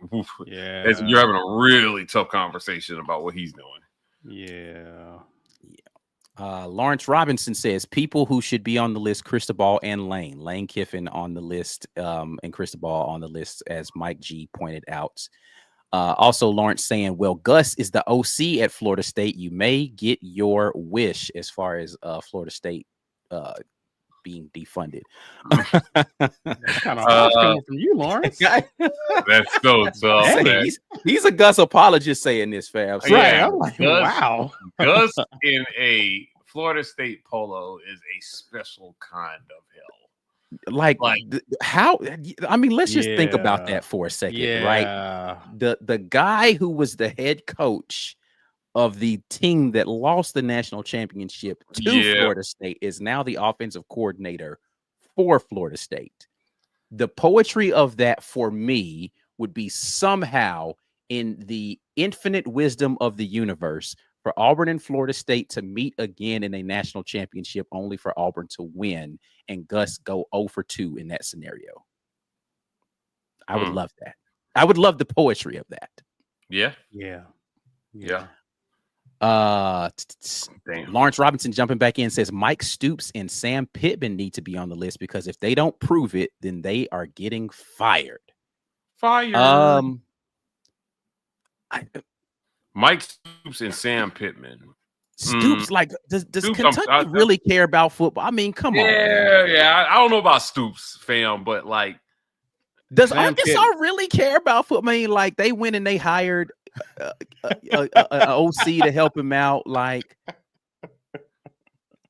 you're having a really tough conversation about what he's doing. Yeah. Lawrence Robinson says people who should be on the list: Cristobal and Lane Kiffin on the list, and Cristobal on the list, as Mike G pointed out. Also, Lawrence saying, well, Gus is the OC at Florida State. You may get your wish as far as Florida State being defunded. That's kind of harsh coming from you, Lawrence. That's so tough. Hey, he's a Gus apologist saying this, fam. So, Right. I'm like, wow. Gus in a Florida State polo is a special kind of hell. Like how? I mean, let's just think about that for a second, right? The guy who was the head coach of the team that lost the national championship to Florida State is now the offensive coordinator for Florida State. The poetry of that for me would be somehow in the infinite wisdom of the universe for Auburn and Florida State to meet again in a national championship, only for Auburn to win and Gus go 0 for 2 in that scenario. I would love that. I would love the poetry of that. Yeah. Lawrence Robinson jumping back in says Mike Stoops and Sam Pittman need to be on the list because if they don't prove it, then they are getting fired. Mike Stoops and Sam Pittman. Stoops, like, does Kentucky really care about football? I mean, come on. Yeah. I don't know about Stoops, fam, but like, does Arkansas really care about football? I mean, like, they went and they hired an OC to help him out. Like,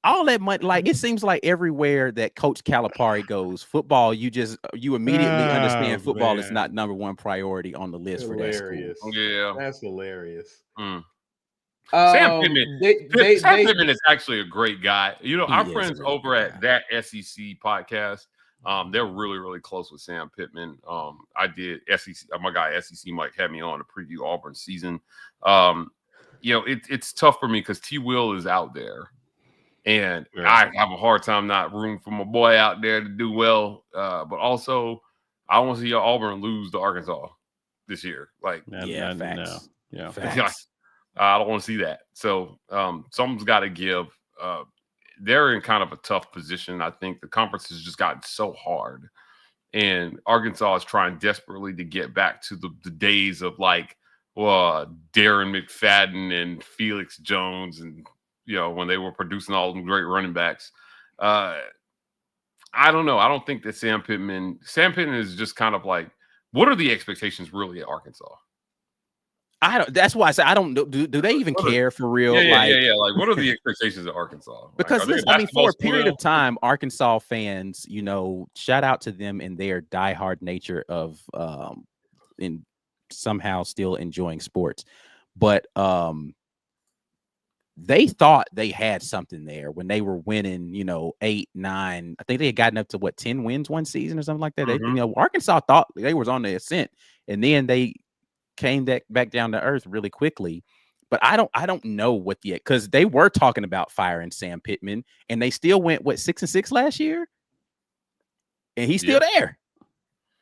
all that money, like, it seems like everywhere that Coach Calipari goes, football, you immediately understand football is not number 1 priority on the list for that school. Yeah, that's hilarious. Sam Pittman is actually a great guy. Our friends over at that SEC podcast, they're really, really close with Sam Pittman. I did SEC. My guy SEC Mike had me on to preview Auburn season. It's tough for me because T. Will is out there, and I have a hard time not rooting for my boy out there to do well. But also, I want to see Auburn lose to Arkansas this year. Like, facts. No. Facts. I don't want to see that. So something's got to give. They're in kind of a tough position. I think the conference has just gotten so hard. And Arkansas is trying desperately to get back to the days of like Darren McFadden and Felix Jones and, when they were producing all them great running backs. I don't know. I don't think that Sam Pittman is just kind of like, what are the expectations really at Arkansas? That's why I say I don't know. Do they even care for real? Yeah. Like, what are the expectations of Arkansas? Because for a period of time, Arkansas fans, shout out to them in their diehard nature of in somehow still enjoying sports, but they thought they had something there when they were winning, 8, 9. I think they had gotten up to 10 wins one season or something like that. Arkansas thought they was on the ascent, and then they came back down to earth really quickly. But I don't know because they were talking about firing Sam Pittman, and they still went 6-6 last year, and he's still there.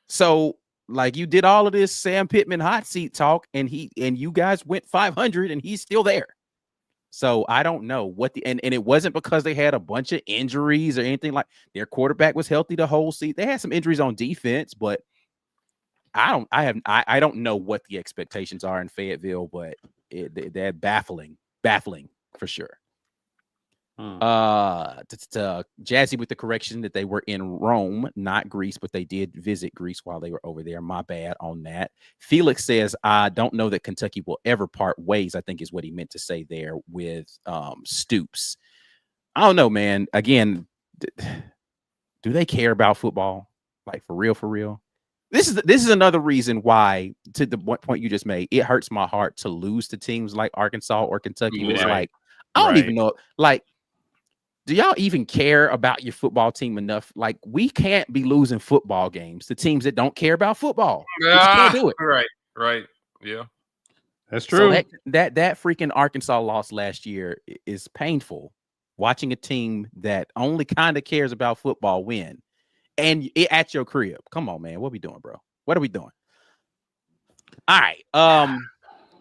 So like, you did all of this Sam Pittman hot seat talk, and you guys went 500, and he's still there. So I don't know and it wasn't because they had a bunch of injuries or anything. Like, their quarterback was healthy the whole season. They had some injuries on defense, but I don't know what the expectations are in Fayetteville, but they're baffling for sure. Jazzy with the correction that they were in Rome, not Greece, but they did visit Greece while they were over there. My bad on that. Felix says, I don't know that Kentucky will ever part ways, I think is what he meant to say there with Stoops. I don't know, man. Again, do they care about football? Like, for real, for real? This is another reason why, to the point you just made, it hurts my heart to lose to teams like Arkansas or Kentucky. It's like, I don't even know. Like, do y'all even care about your football team enough? Like, we can't be losing football games to teams that don't care about football. We just can't do it. Right. Yeah. That's true. So that freaking Arkansas loss last year is painful. Watching a team that only kind of cares about football win. And at your crib. Come on, man. What are we doing, bro? What are we doing? All right.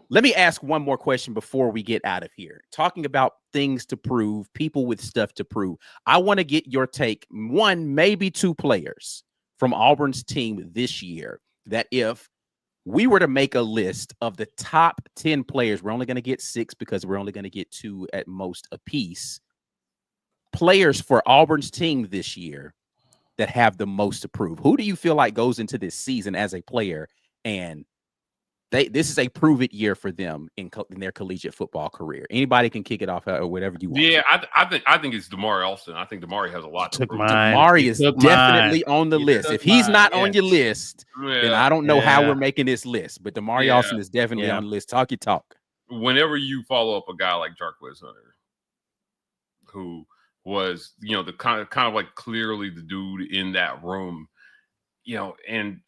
Let me ask one more question before we get out of here. Talking about things to prove, people with stuff to prove. I want to get your take. One, maybe two players from Auburn's team this year that if we were to make a list of the top 10 players, we're only going to get 6 because we're only going to get 2 at most apiece. Players for Auburn's team this year that have the most to prove. Who do you feel like goes into this season as a player and this is a prove it year for them in their collegiate football career? Anybody can kick it off or whatever you want. Yeah, I think it's Damari Alston. I think Damari has a lot to prove. Damari is definitely on the list. If he's not on your list, then I don't know how we're making this list. But Damari Alston is definitely on the list. Talk your talk. Whenever you follow up a guy like Jarquez Hunter, who was, the kind of like clearly the dude in that room, and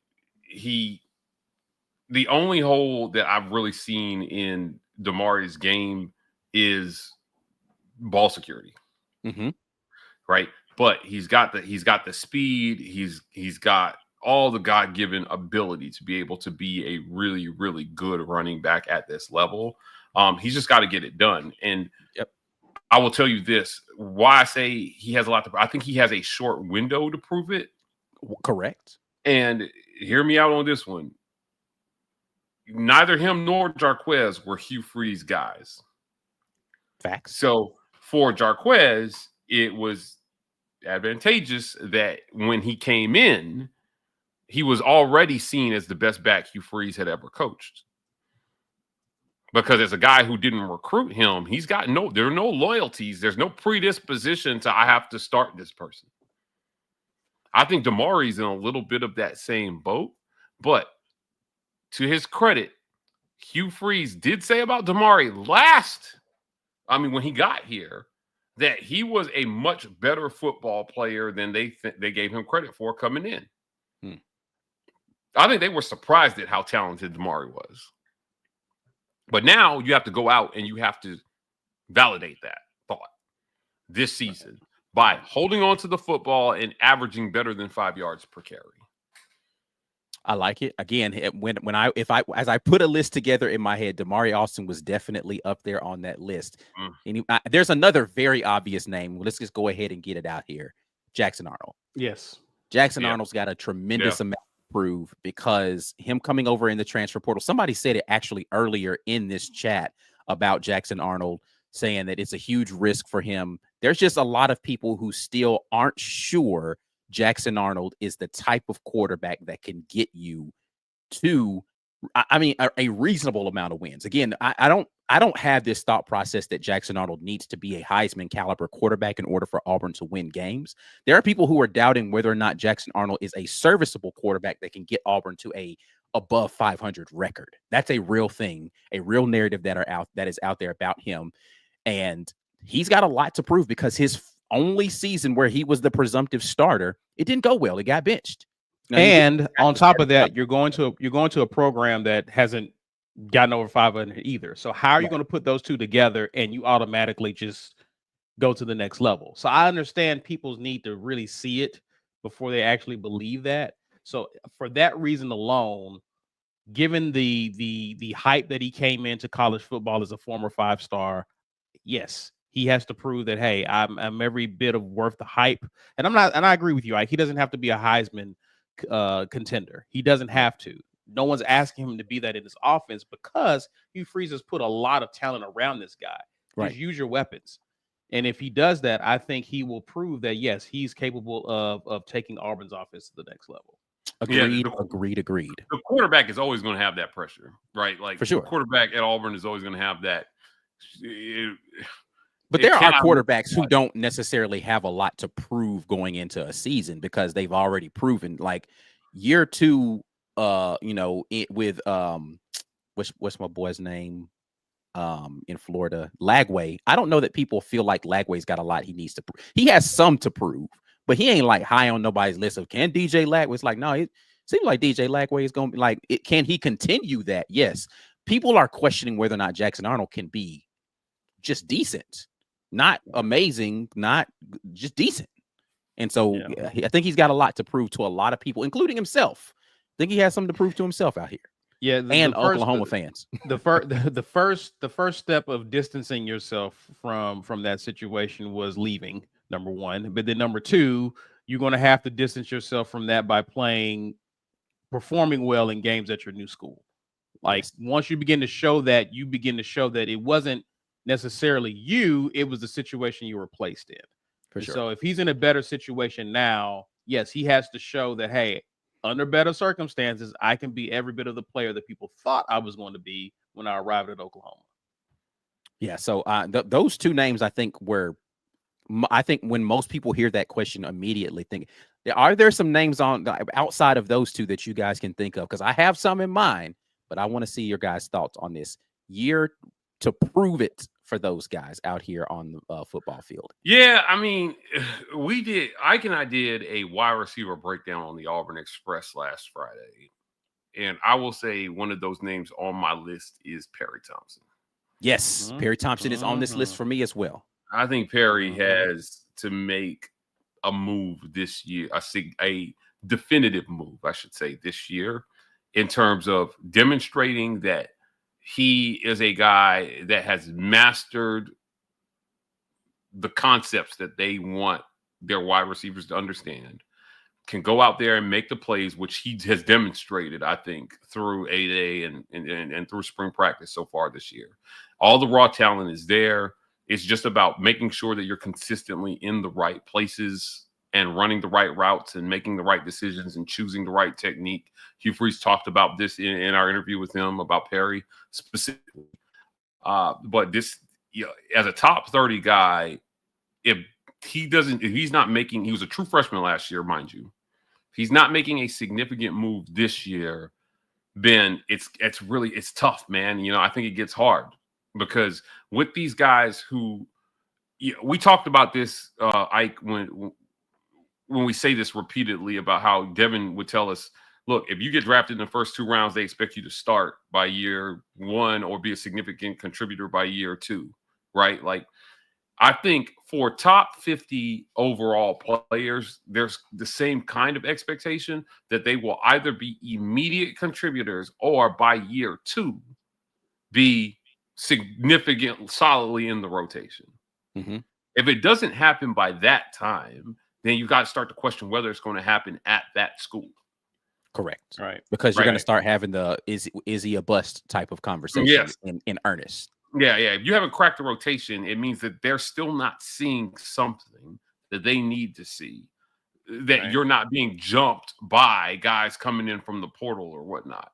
the only hole that I've really seen in Damari's game is ball security. Mm-hmm. Right. But he's got the speed. He's got all the God-given ability to be able to be a really, really good running back at this level. He's just got to get it done. And I will tell you this, why I say he has a lot to prove. I think he has a short window to prove it. Correct. And hear me out on this one. Neither him nor Jarquez were Hugh Freeze guys. Facts. So for Jarquez, it was advantageous that when he came in, he was already seen as the best back Hugh Freeze had ever coached. Because as a guy who didn't recruit him, there are no loyalties. There's no predisposition to I have to start this person. I think Damari's in a little bit of that same boat. But to his credit, Hugh Freeze did say about Damari when he got here, that he was a much better football player than they gave him credit for coming in. I think they were surprised at how talented Damari was. But now you have to go out and you have to validate that thought this season by holding on to the football and averaging better than 5 yards per carry. I like it. Again, as I put a list together in my head, Damari Alston was definitely up there on that list. And there's another very obvious name. Let's just go ahead and get it out here. Jackson Arnold. Yes. Jackson Arnold's got a tremendous amount to prove because him coming over in the transfer portal, somebody said it actually earlier in this chat about Jackson Arnold, saying that it's a huge risk for him. There's just a lot of people who still aren't sure Jackson Arnold is the type of quarterback that can get you to, a reasonable amount of wins. Again, I don't have this thought process that Jackson Arnold needs to be a Heisman caliber quarterback in order for Auburn to win games. There are people who are doubting whether or not Jackson Arnold is a serviceable quarterback that can get Auburn to a above 500 record. That's a real thing, a real narrative that is out there about him. And he's got a lot to prove because his only season where he was the presumptive starter, it didn't go well. He got benched. And on top of that, you're going to a program that hasn't gotten over 500 either. So how are you going to put those two together and you automatically just go to the next level? So I understand people's need to really see it before they actually believe that. So for that reason alone, given the hype that he came into college football as a former 5-star, yes, he has to prove that, hey, I'm every bit of worth the hype. And I agree with you. Like, he doesn't have to be a Heisman contender. He doesn't have to. No one's asking him to be that in this offense because Hugh Freeze has put a lot of talent around this guy. Right. Just use your weapons. And if he does that, I think he will prove that, yes, he's capable of taking Auburn's offense to the next level. Agreed, Yeah, agreed. The quarterback is always going to have that pressure, right? Like For sure. The quarterback at Auburn is always going to have that. But there are quarterbacks who don't necessarily have a lot to prove going into a season because they've already proven. Like year two, with what's my boy's name in Florida, Lagway. I don't know that people feel like Lagway's got a lot he needs to prove. He has some to prove, but he ain't like high on nobody's list of can DJ Lagway. It's like, no, it seems like DJ Lagway is going to be like, can he continue that? Yes. People are questioning whether or not Jackson Arnold can be just decent, not amazing, not just decent. And so I think he's got a lot to prove to a lot of people, including himself. I think he has something to prove to himself out here. Yeah, and Oklahoma fans. The first step of distancing yourself from that situation was leaving, number one. But then number two, you're going to have to distance yourself from that by performing well in games at your new school. Like once you begin to show that, it wasn't necessarily you, it was the situation you were placed in. For sure. So if he's in a better situation now, yes, he has to show that, hey, under better circumstances, I can be every bit of the player that people thought I was going to be when I arrived at Oklahoma. Yeah. So those two names, I think when most people hear that question immediately think, are there some names outside of those two that you guys can think of? Because I have some in mind, but I want to see your guys' thoughts on this year to prove it for those guys out here on the football field. Yeah, I mean, Ike and I did a wide receiver breakdown on the Auburn Express last Friday. And I will say one of those names on my list is Perry Thompson. Yes, Perry Thompson is on this list for me as well. I think Perry has to make a move this year, a definitive move, I should say, this year, in terms of demonstrating that he is a guy that has mastered the concepts that they want their wide receivers to understand, can go out there and make the plays, which he has demonstrated, I think, through 8A and through spring practice so far this year. All the raw talent is there. It's just about making sure that you're consistently in the right places and running the right routes and making the right decisions and choosing the right technique. Hugh Freeze talked about this in our interview with him about Perry specifically. But this, as a top 30 guy, if he's not making, he was a true freshman last year, mind you. If he's not making a significant move this year, then it's tough, man. I think it gets hard because with these guys who, we talked about this, Ike, when we say this repeatedly about how Devin would tell us, look, if you get drafted in the first 2 rounds, they expect you to start by year 1 or be a significant contributor by year 2, right? Like, I think for top 50 overall players, there's the same kind of expectation that they will either be immediate contributors or by year 2 be significant, solidly in the rotation. Mm-hmm. If it doesn't happen by that time, then you've got to start to question whether it's going to happen at that school. Correct. Right. Because you're going to start having the is he a bust type of conversation in earnest. Yeah. If you haven't cracked the rotation, it means that they're still not seeing something that they need to see, that you're not being jumped by guys coming in from the portal or whatnot.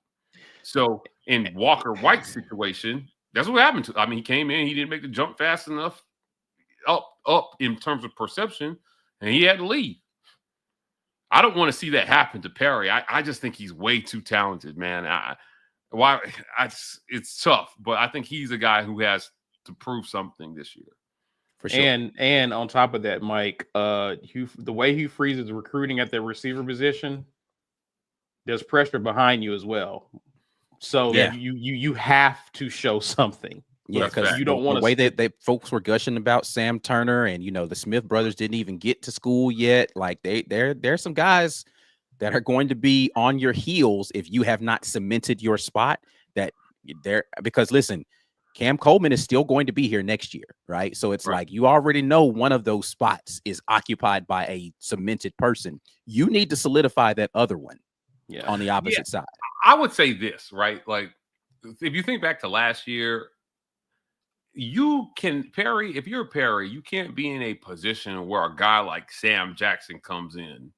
So in Walker White's situation, that's what happened to. I mean, he came in, he didn't make the jump fast enough up in terms of perception, and he had to leave. I don't want to see that happen to Perry. I just think he's way too talented, man. It's tough, but I think he's a guy who has to prove something this year. For sure. And on top of that, Mike, the way Hugh Freeze is recruiting at the receiver position, there's pressure behind you as well. So you have to show something. Yeah, because you don't want the way that folks were gushing about Sam Turner and the Smith brothers didn't even get to school yet. Like there's some guys that are going to be on your heels if you have not cemented your spot. Because listen, Cam Coleman is still going to be here next year, right? So it's like you already know one of those spots is occupied by a cemented person. You need to solidify that other one on the opposite side. I would say this, right? Like if you think back to last year, you can Perry. If you're Perry, you can't be in a position where a guy like Sam Jackson comes in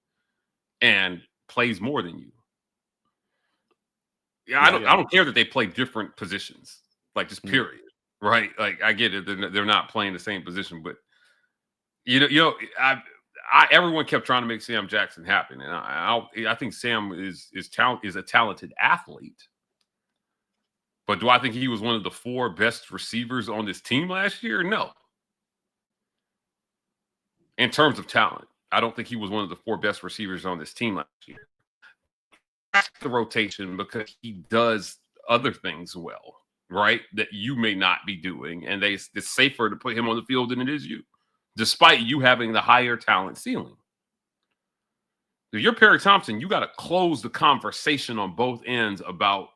and plays more than you. Yeah, I don't care that they play different positions, like just period, right? Like I get it, they're not playing the same position, but everyone kept trying to make Sam Jackson happen, and I think Sam is a talented athlete. But do I think he was one of the 4 best receivers on this team last year? No. In terms of talent, I don't think he was one of the 4 best receivers on this team last year. That's the rotation because he does other things well, right? That you may not be doing. And it's safer to put him on the field than it is you, despite you having the higher talent ceiling. If you're Perry Thompson, you got to close the conversation on both ends about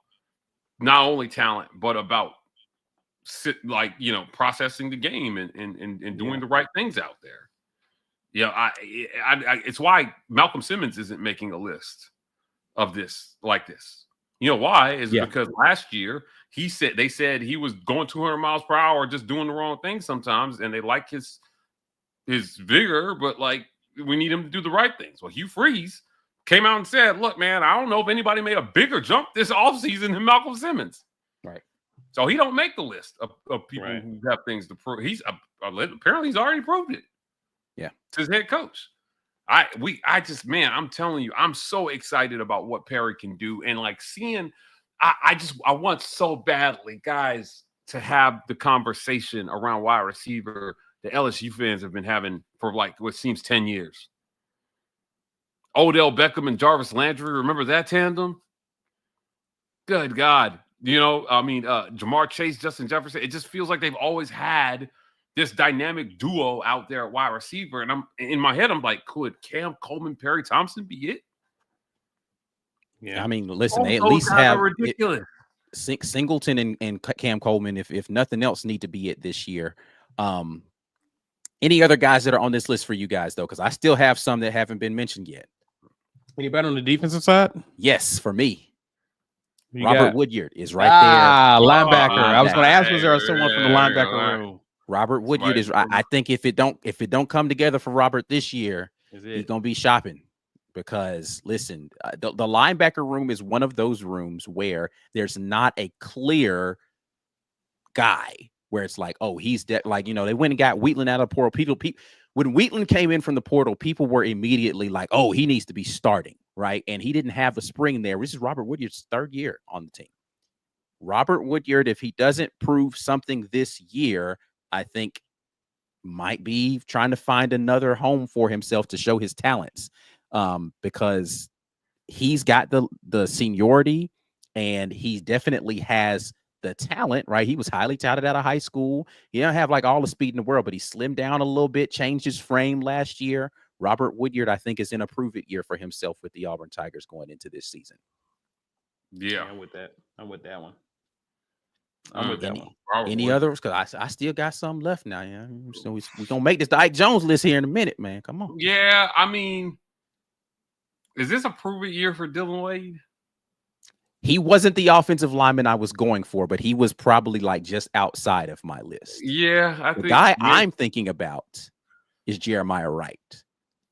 not only talent, but about processing the game and doing the right things out there. Yeah, it's why Malcolm Simmons isn't making a list of this like this. You know why? Because last year they said he was going 200 miles per hour, just doing the wrong thing sometimes, and they like his vigor, but like we need him to do the right things. Well, Hugh Freeze came out and said, look, man, I don't know if anybody made a bigger jump this offseason than Malcolm Simmons. Right. So he don't make the list of people who have things to prove. Apparently he's already proved it. Yeah. To his head coach. I'm telling you, I'm so excited about what Perry can do. And like seeing, I want so badly, guys, to have the conversation around wide receiver the LSU fans have been having for like what seems 10 years. Odell Beckham and Jarvis Landry, remember that tandem? Good God. Jamar Chase, Justin Jefferson, it just feels like they've always had this dynamic duo out there at wide receiver. And in my head, I'm like, could Cam Coleman, Perry Thompson be it? Yeah. I mean, listen, they at least have ridiculous. Singleton and Cam Coleman, if nothing else, need to be it this year. Any other guys that are on this list for you guys, though? Because I still have some that haven't been mentioned yet. Anybody on the defensive side? Yes, for me. Robert Woodyard is right there. Linebacker. I was going to ask, was there someone from the linebacker room? Robert Woodyard is. I think if it don't come together for Robert this year, he's going to be shopping. Because listen, the linebacker room is one of those rooms where there's not a clear guy where it's like, oh, he's they went and got Wheatland out of the portal. People, when Wheatland came in from the portal, people were immediately like, oh, he needs to be starting, right? And he didn't have the spring there. This is Robert Woodyard's 3rd year on the team. Robert Woodyard, if he doesn't prove something this year, I think might be trying to find another home for himself to show his talents, because he's got the seniority and he definitely has the talent, right? He was highly touted out of high school. He don't have like all the speed in the world, but he slimmed down a little bit, changed his frame last year. Robert Woodyard, I think, is in a prove-it year for himself with the Auburn Tigers going into this season. Yeah, I'm with that one. Any others? Because I still got some left now. Yeah, so we're gonna make this the Ike Jones list here in a minute, man. Come on. Yeah, I mean, is this a prove-it year for Dylan Wade? He wasn't the offensive lineman I was going for, but he was probably like just outside of my list. Yeah, the guy I'm thinking about is Jeremiah Wright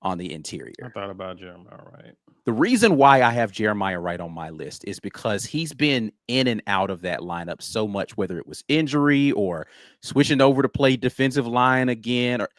on the interior. I thought about Jeremiah Wright. The reason why I have Jeremiah Wright on my list is because he's been in and out of that lineup so much, whether it was injury or switching over to play defensive line again, or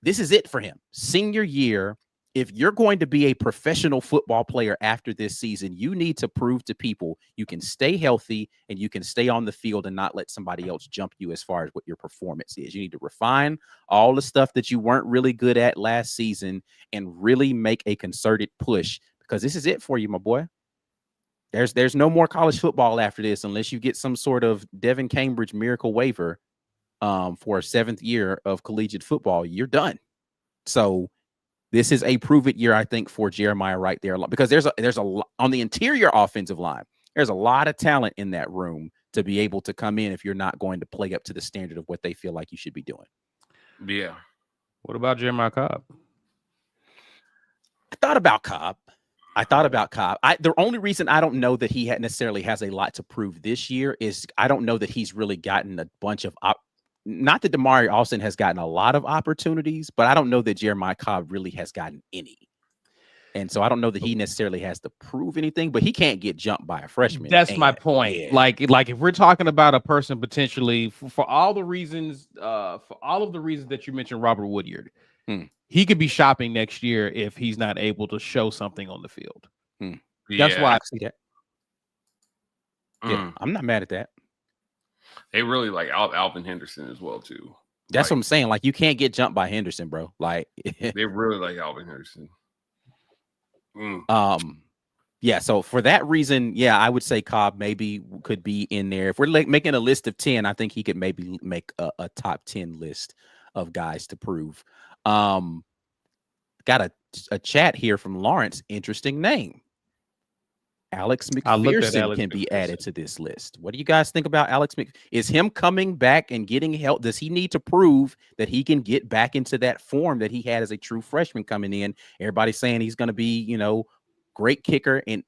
this is it for him. Senior year. If you're going to be a professional football player after this season, you need to prove to people you can stay healthy and you can stay on the field and not let somebody else jump you as far as what your performance is. You need to refine all the stuff that you weren't really good at last season and really make a concerted push, because this is it for you, my boy. There's no more college football after this unless you get some sort of Devin Cambridge miracle waiver for a 7th year of collegiate football. You're done. So this is a prove-it year, I think, for Jeremiah Wright there, because there's a on the interior offensive line. There's a lot of talent in that room to be able to come in if you're not going to play up to the standard of what they feel like you should be doing. Yeah. What about Jeremiah Cobb? I thought about Cobb. I thought about Cobb. The only reason I don't know that he necessarily has a lot to prove this year is I don't know that he's really gotten a bunch of not that Damari Alston has gotten a lot of opportunities, but I don't know that Jeremiah Cobb really has gotten any. And so I don't know that he necessarily has to prove anything, but he can't get jumped by a freshman. That's my point. Yeah. Like if we're talking about a person potentially for all the reasons, for all of the reasons that you mentioned, Robert Woodyard, he could be shopping next year if he's not able to show something on the field. That's why I see that. Yeah, I'm not mad at that. They really like Alvin Henderson as well too. That's what I'm saying. Like you can't get jumped by Henderson, bro. Like they really like Alvin Henderson. Yeah. So for that reason, yeah, I would say Cobb maybe could be in there. If we're making a list of 10, I think he could maybe make a top 10 list of guys to prove. Got a chat here from Lawrence. Interesting name. Alex McPherson can be added to this list. What do you guys think about Alex Is him coming back and getting help? Does he need to prove that he can get back into that form that he had as a true freshman coming in? Everybody's saying he's going to be, great kicker and,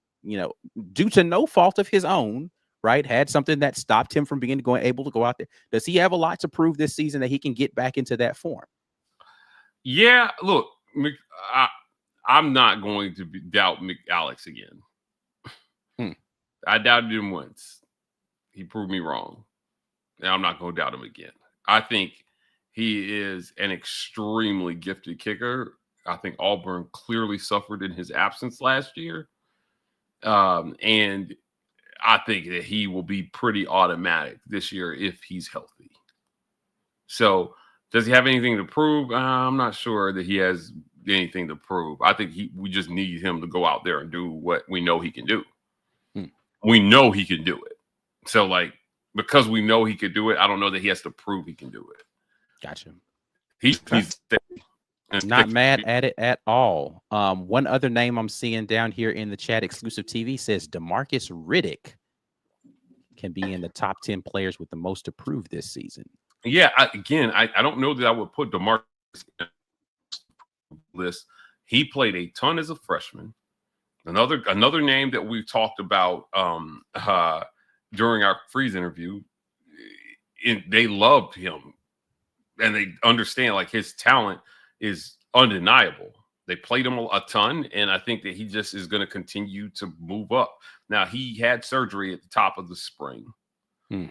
due to no fault of his own, right? Had something that stopped him from able to go out there. Does he have a lot to prove this season that he can get back into that form? Yeah, look, I'm not going to doubt Alex again. I doubted him once. He proved me wrong. Now I'm not going to doubt him again. I think he is an extremely gifted kicker. I think Auburn clearly suffered in his absence last year. And I think that he will be pretty automatic this year if he's healthy. So does he have anything to prove? I'm not sure that he has anything to prove. I think we just need him to go out there and do what we know he can do. We know he can do it. So, because we know he could do it, I don't know that he has to prove he can do it. Gotcha. He's not mad at it at all. One other name I'm seeing down here in the chat, Exclusive TV, says DeMarcus Riddick can be in the top 10 players with the most to prove this season. Yeah, I don't know that I would put DeMarcus in the list. He played a ton as a freshman. Another name that we talked about during our Freeze interview, they loved him and they understand his talent is undeniable. They played him a ton, and I think that he just is going to continue to move up. Now, he had surgery at the top of the spring,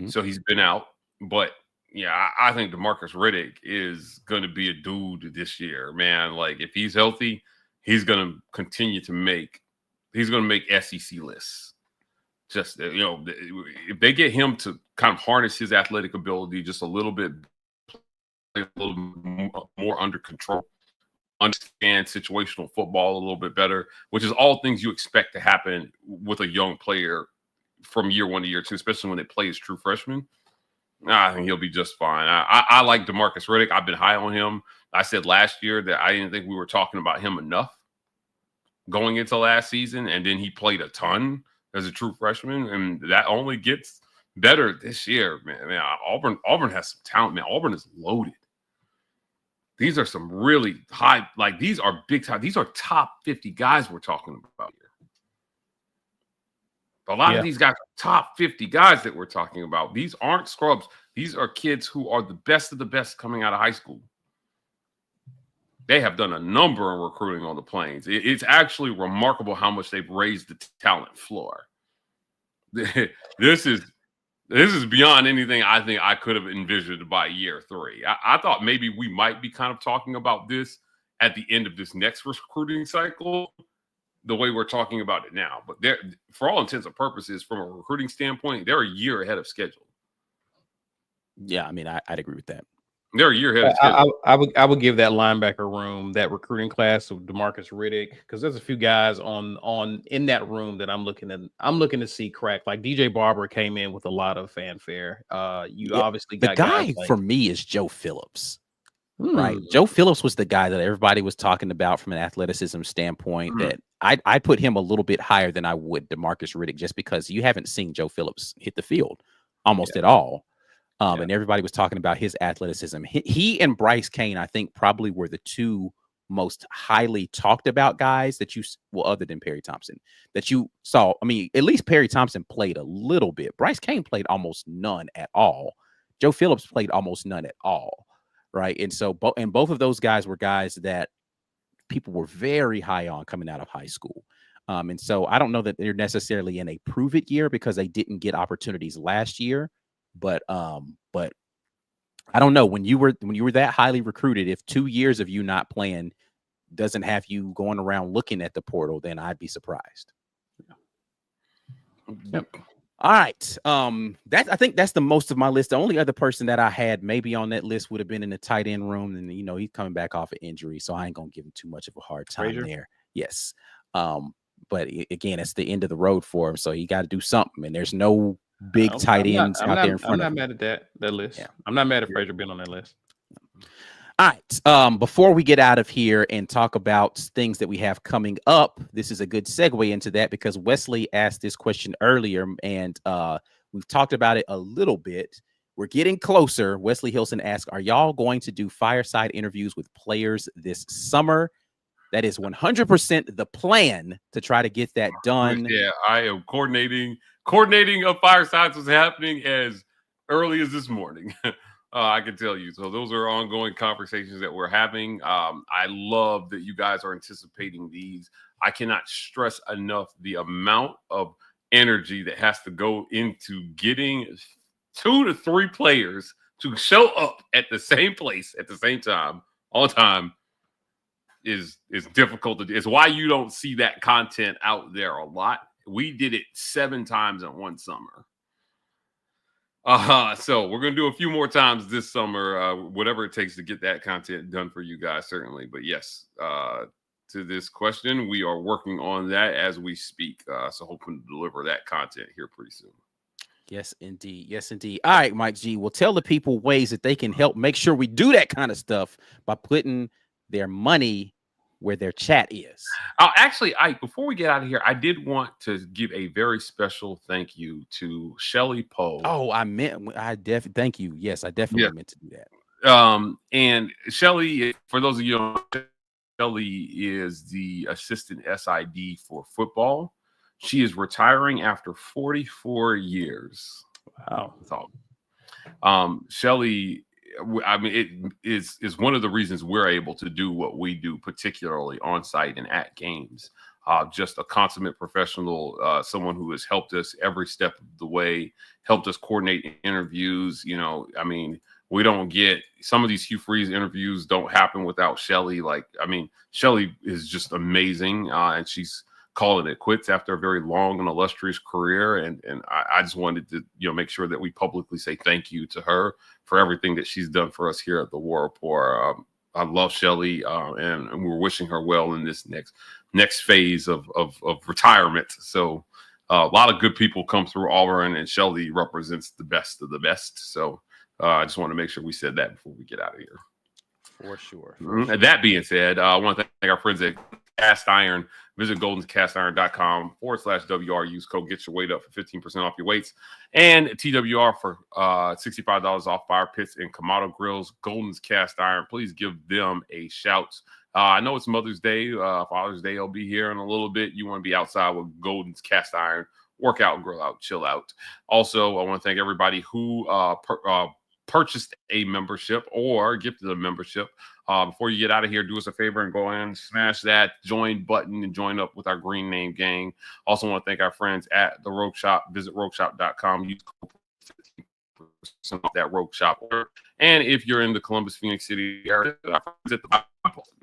so he's been out. But, yeah, I think DeMarcus Riddick is going to be a dude this year, man. If he's healthy, he's going to continue to make SEC lists. Just, if they get him to kind of harness his athletic ability just a little bit more under control, understand situational football a little bit better, which is all things you expect to happen with a young player from year one to year two, especially when they play as true freshmen. I think he'll be just fine. I like DeMarcus Riddick. I've been high on him. I said last year that I didn't think we were talking about him enough going into last season, and then he played a ton as a true freshman, and that only gets better this year, man. Auburn has some talent, man. Auburn is loaded. These are some really high, these are big time. These are top 50 guys we're talking about here. A lot of these guys are top 50 guys that we're talking about. These aren't scrubs. These are kids who are the best of the best coming out of high school. They have done a number of recruiting on the Plains. It's actually remarkable how much they've raised the talent floor. This is beyond anything I think I could have envisioned by year 3. I thought maybe we might be kind of talking about this at the end of this next recruiting cycle, the way we're talking about it now. But for all intents and purposes, from a recruiting standpoint, they're a year ahead of schedule. Yeah, I mean, I'd agree with that. They're a year ahead of schedule. I would give that linebacker room, that recruiting class of DeMarcus Riddick, because there's a few guys on in that room that I'm looking to see crack. Like DJ Barber came in with a lot of fanfare. Obviously got the guy for me is Joe Phillips. Right. Joe Phillips was the guy that everybody was talking about from an athleticism standpoint, that I put him a little bit higher than I would DeMarcus Riddick, just because you haven't seen Joe Phillips hit the field almost at all. And everybody was talking about his athleticism. He and Bryce Kane, I think, probably were the two most highly talked about guys that other than Perry Thompson, that you saw. I mean, at least Perry Thompson played a little bit. Bryce Kane played almost none at all. Joe Phillips played almost none at all. Right. And so both of those guys were guys that people were very high on coming out of high school. And so I don't know that they're necessarily in a prove it year because they didn't get opportunities last year. But I don't know, when you were that highly recruited, if 2 years of you not playing doesn't have you going around looking at the portal, then I'd be surprised. Yep. All right. I think that's the most of my list. The only other person that I had maybe on that list would have been in the tight end room. And, you know, he's coming back off an injury, so I ain't going to give him too much of a hard time there. Yes. But again, it's the end of the road for him. So you got to do something. And there's no big tight ends out there in front of him. I'm not mad at that list. Yeah. I'm not mad at Frazier being on that list. All right. Before we get out of here and talk about things that we have coming up, this is a good segue into that because Wesley asked this question earlier, and we've talked about it a little bit. We're getting closer. Wesley Hilson asked, are y'all going to do fireside interviews with players this summer? That is 100% the plan to try to get that done. Yeah, I am coordinating of firesides was happening as early as this morning. I can tell you. So those are ongoing conversations that we're having. I love that you guys are anticipating these. I cannot stress enough the amount of energy that has to go into getting 2 to 3 players to show up at the same place at the same time, on time, is difficult to do. It's why you don't see that content out there a lot. We did it 7 times in one summer. So we're going to do a few more times this summer, whatever it takes to get that content done for you guys, certainly. But yes, to this question, we are working on that as we speak. So hoping to deliver that content here pretty soon. Yes, indeed. Yes, indeed. All right, Mike G. We'll tell the people ways that they can help make sure we do that kind of stuff by putting their money where their chat is. Actually, before we get out of here, I did want to give a very special thank you to Shelly Poe. Oh, thank you. Yes, I definitely meant to do that. And Shelly, for those of you who don't know, Shelly is the assistant SID for football. She is retiring after 44 years. Wow. That's all. Shelly, I mean, it is one of the reasons we're able to do what we do, particularly on site and at games. Just a consummate professional, someone who has helped us every step of the way, helped us coordinate interviews. You know, I mean, we don't get some of these Hugh Freeze interviews don't happen without Shelly. Like, I mean, Shelly is just amazing, and she's calling it quits after a very long and illustrious career. And I just wanted to, make sure that we publicly say thank you to her for everything that she's done for us here at the War Report. I love Shelly, and we're wishing her well in this next phase of retirement. So a lot of good people come through Auburn, and Shelly represents the best of the best. So I just want to make sure we said that before we get out of here. For sure. That being said, I want to thank our friends at Cast Iron. Visit goldenscastiron.com/WR. Use code Get Your Weight Up for 15% off your weights. And TWR for $65 off fire pits and Kamado grills. Golden's Cast Iron. Please give them a shout. I know it's Mother's Day. Father's Day will be here in a little bit. You want to be outside with Golden's Cast Iron. Work out, grill out, chill out. Also, I want to thank everybody who purchased a membership or gifted a membership. Before you get out of here, do us a favor and go in, smash that join button and join up with our Green Name Gang. Also want to thank our friends at the Rogue Shop. Visit rogueshop.com. Use code 15% off that Rogue Shop order. And if you're in the Columbus, Phoenix City area,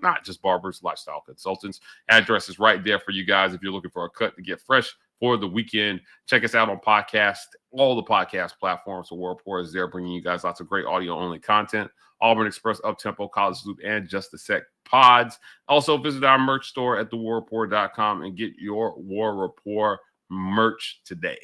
not just barbers, lifestyle consultants. Address is right there for you guys if you're looking for a cut to get fresh for the weekend. Check us out on podcast, all the podcast platforms. The War Report is there, bringing you guys lots of great audio-only content. Auburn Express, Uptempo, College Loop, and Just a Sec pods. Also, visit our merch store at thewarreport.com and get your War Report merch today.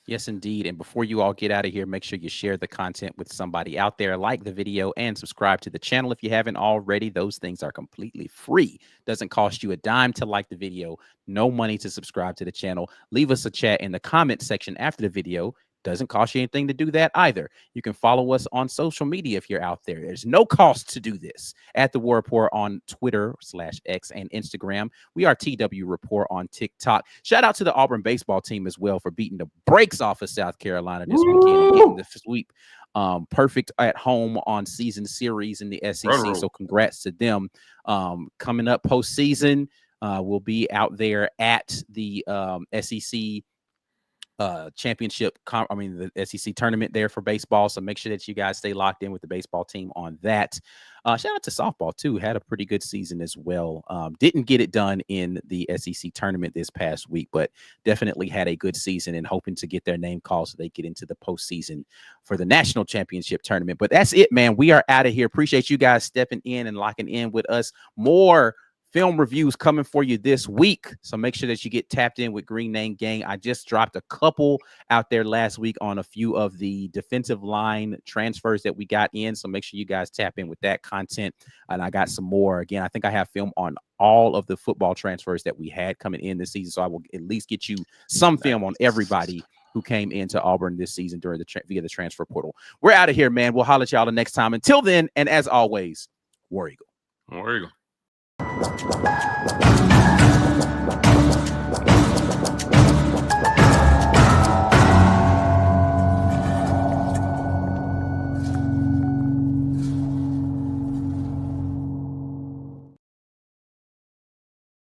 Yes, indeed. And before you all get out of here, make sure you share the content with somebody out there. Like the video and subscribe to the channel if you haven't already. Those things are completely free. Doesn't cost you a dime to like the video. No money to subscribe to the channel. Leave us a chat in the comment section after the video. Doesn't cost you anything to do that either. You can follow us on social media if you're out there. There's no cost to do this. At the War Report on Twitter/X and Instagram. We are TW Report on TikTok. Shout out to the Auburn baseball team as well for beating the brakes off of South Carolina this weekend and getting the sweep. Perfect at home on season series in the SEC. So congrats to them. Coming up postseason, we'll be out there at the SEC championship, the SEC tournament there for baseball. So make sure that you guys stay locked in with the baseball team on that. Shout out to softball too. Had a pretty good season as well. Didn't get it done in the SEC tournament this past week, but definitely had a good season and hoping to get their name called so they get into the postseason for the national championship tournament. But that's it, man. We are out of here. Appreciate you guys stepping in and locking in with us. More film reviews coming for you this week. So make sure that you get tapped in with Green Name Gang. I just dropped a couple out there last week on a few of the defensive line transfers that we got in. So make sure you guys tap in with that content. And I got some more. Again, I think I have film on all of the football transfers that we had coming in this season. So I will at least get you some film on everybody who came into Auburn this season during via the transfer portal. We're out of here, man. We'll holler at y'all the next time. Until then, and as always, War Eagle. War Eagle.